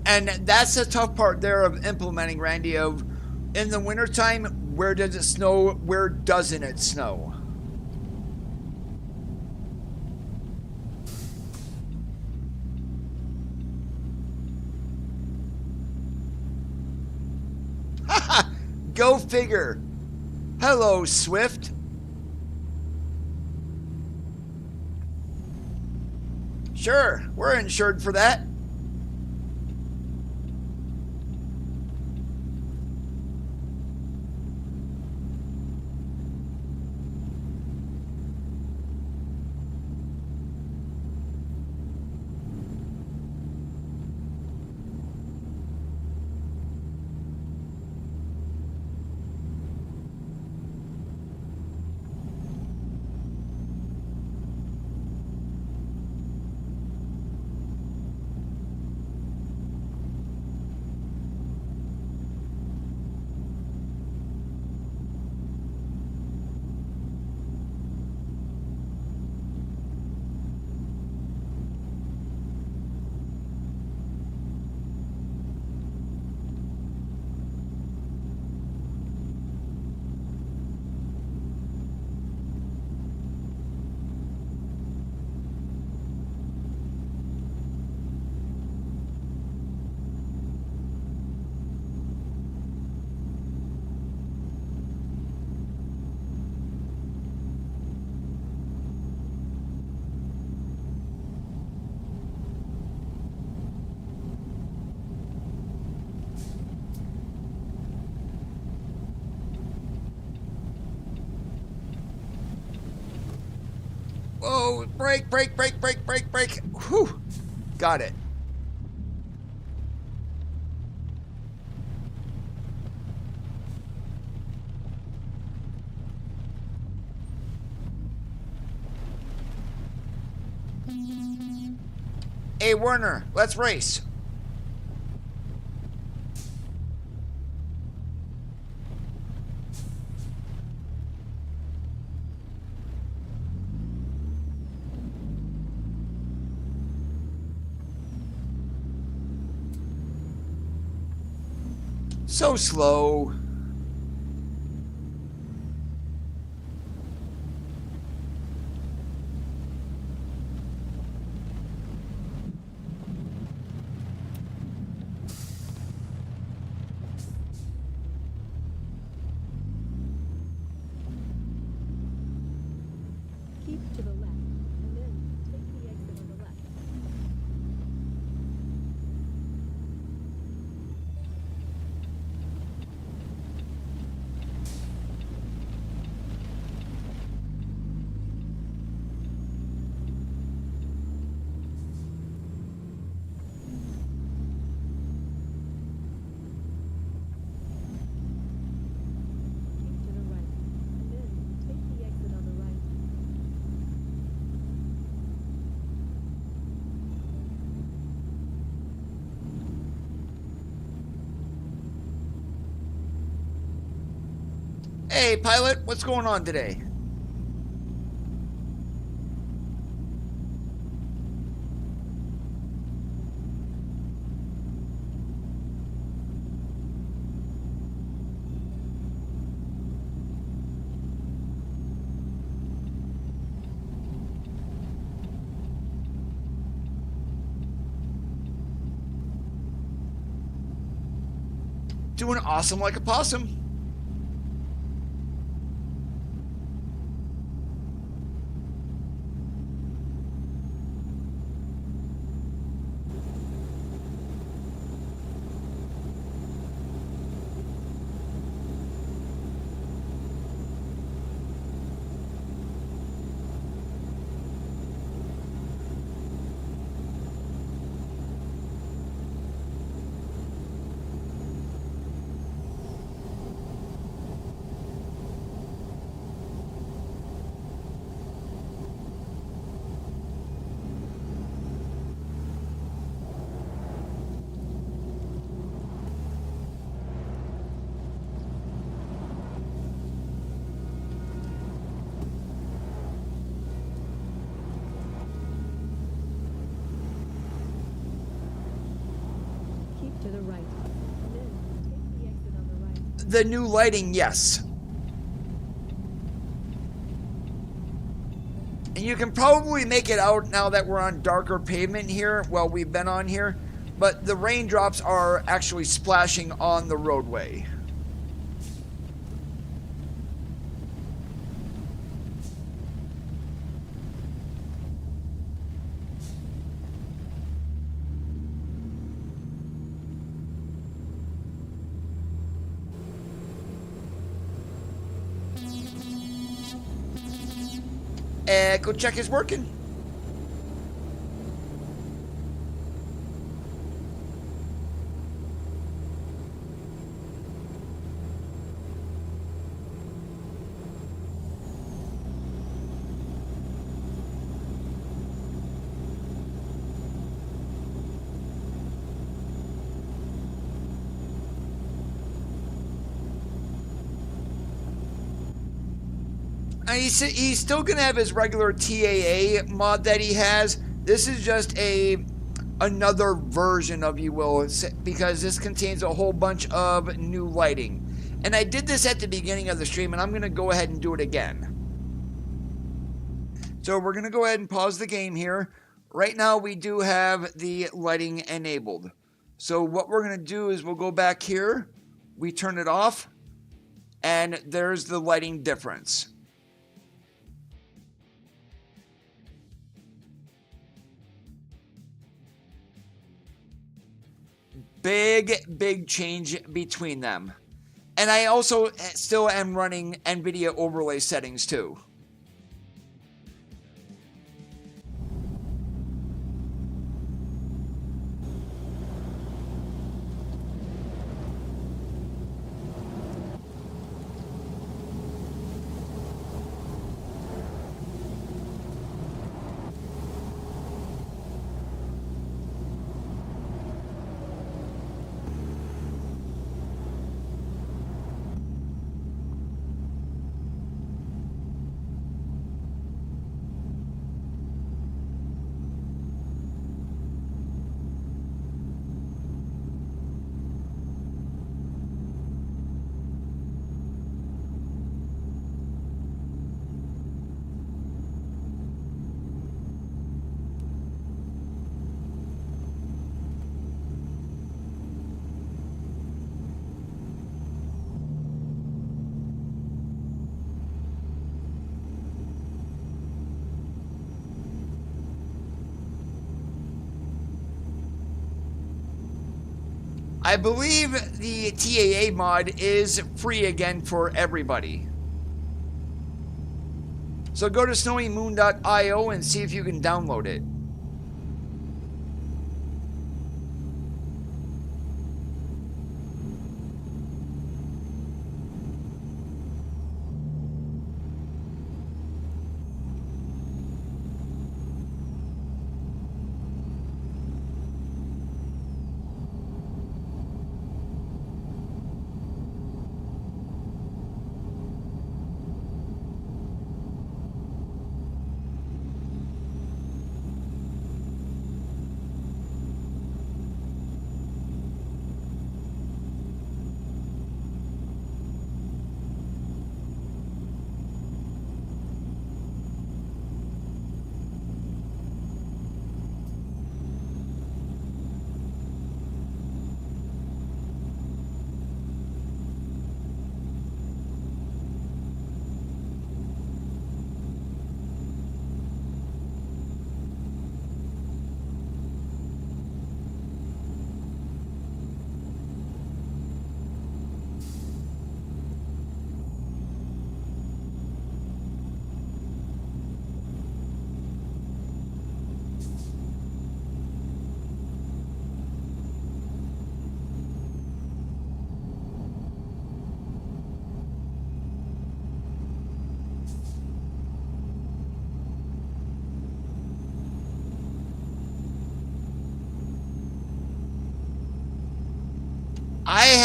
And that's the tough part there of implementing, Randy, of in the wintertime, where does it snow, where doesn't it snow? Go figure. Hello, Swift. Sure, we're insured for that. Whoa, brake, brake, brake, brake, brake, brake. Whew, got it. Hey, Werner, let's race. So slow. Keep to the left, and then take the exit on the left. Hey, pilot, what's going on today? Doing awesome like a possum. Keep to the right. Then take the exit on the right. The new lighting, yes. And you can probably make it out now that we're on darker pavement here. Well, we've been on here. But the raindrops are actually splashing on the roadway. Go check is working. He's still going to have his regular TAA mod that he has. This is just another version of, you will, because this contains a whole bunch of new lighting. And I did this at the beginning of the stream, and I'm going to go ahead and do it again. So we're going to go ahead and pause the game here. Right now we do have the lighting enabled. So what we're going to do is we'll go back here, we turn it off, and there's the lighting difference. Big change between them. And I also still am running NVIDIA overlay settings too. I believe the TAA mod is free again for everybody. So go to SnowyMoon.io and see if you can download it.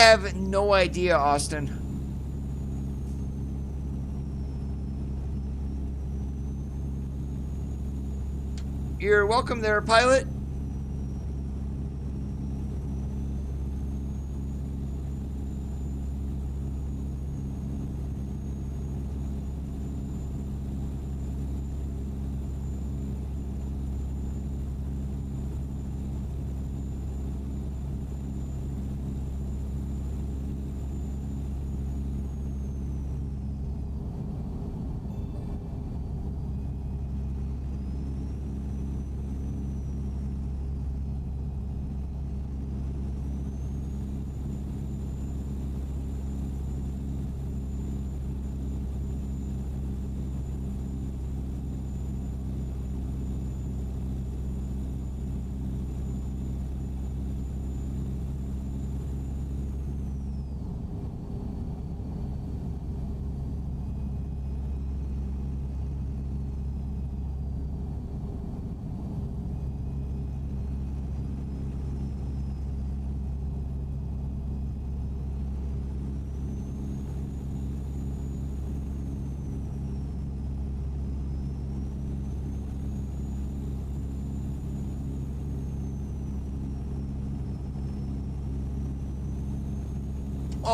have no idea, Austin. You're welcome there, pilot.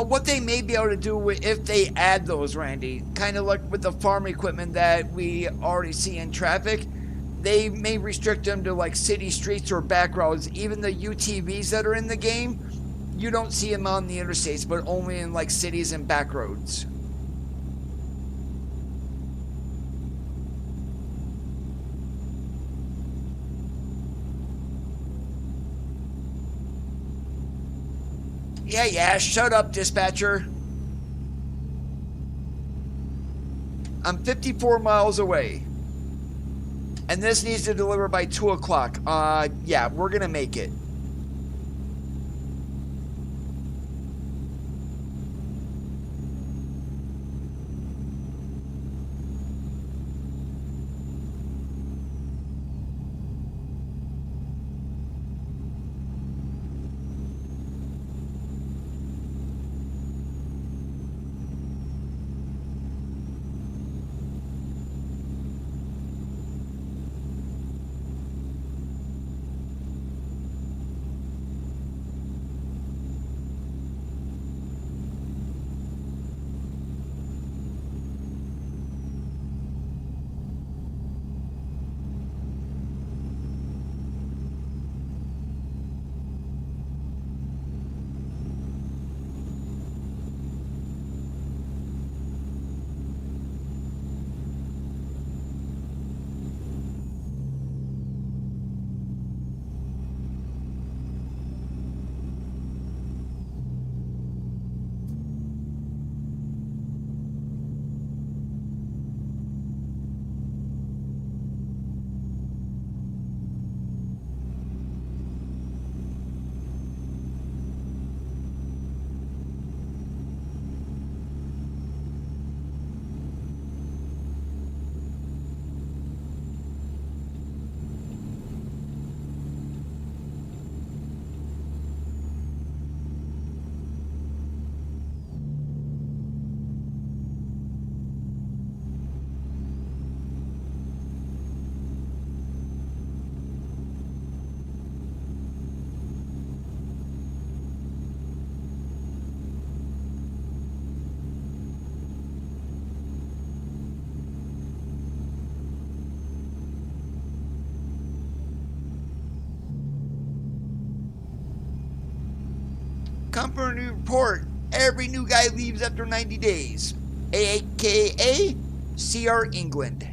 What they may be able to do if they add those, Randy, kind of like with the farm equipment that we already see in traffic, they may restrict them to like city streets or back roads. Even the UTVs that are in the game, you don't see them on the interstates, but only in like cities and back roads. Yeah, shut up, dispatcher. I'm 54 miles away. And this needs to deliver by 2 o'clock. Yeah, we're gonna make it. Company report. Every new guy leaves after 90 days. AKA CR England.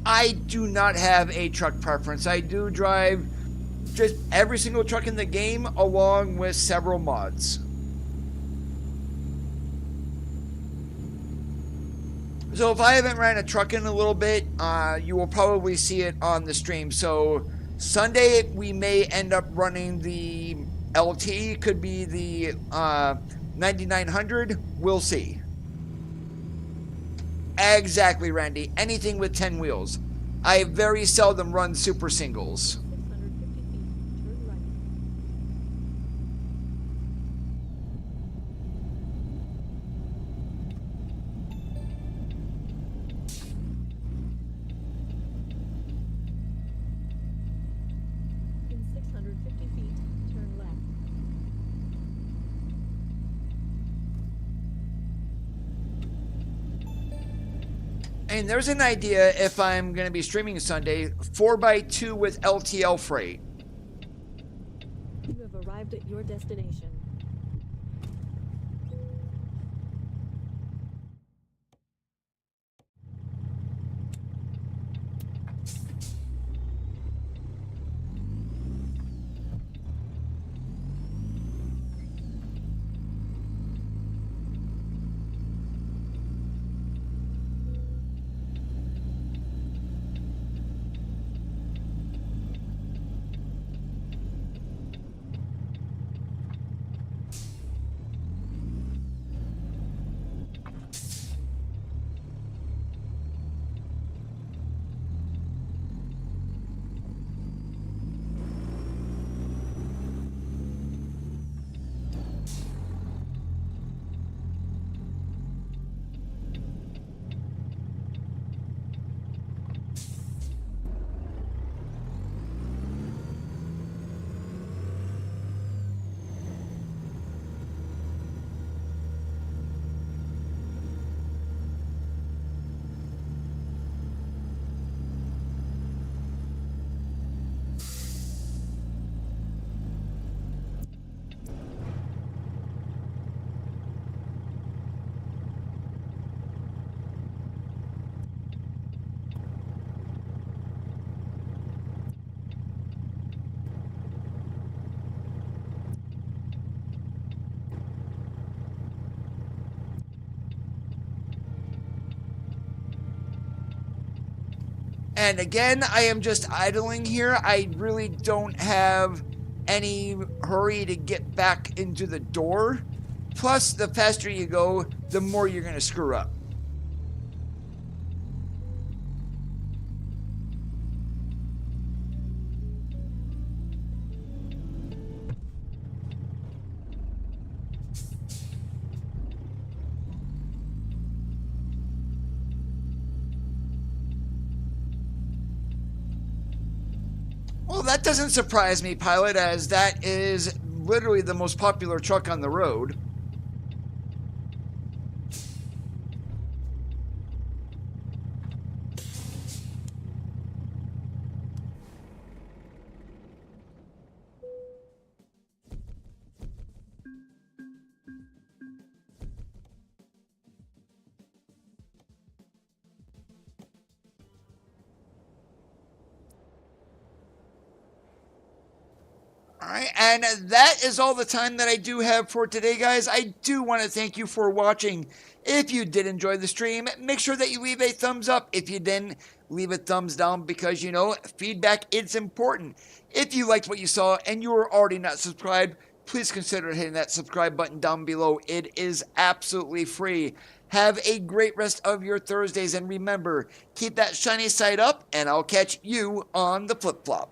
I do not have a truck preference. I do drive just every single truck in the game along with several mods. So if I haven't ran a truck in a little bit, you will probably see it on the stream. So Sunday we may end up running the LT, could be the 9900, we'll see. Exactly, Randy. Anything with 10 wheels. I very seldom run super singles. 650 feet, turn right. In 650 feet, turn left. And there's an idea if I'm going to be streaming Sunday, 4x2 with LTL freight. You have arrived at your destination. And again, I am just idling here. I really don't have any hurry to get back into the door. Plus, the faster you go, the more you're going to screw up. Well, that doesn't surprise me, Pilot, as that is literally the most popular truck on the road. Alright, and that is all the time that I do have for today, guys. I do want to thank you for watching. If you did enjoy the stream, make sure that you leave a thumbs up. If you didn't, leave a thumbs down because, you know, feedback is important. If you liked what you saw and you are already not subscribed, please consider hitting that subscribe button down below. It is absolutely free. Have a great rest of your Thursdays, and remember, keep that shiny side up, and I'll catch you on the flip-flop.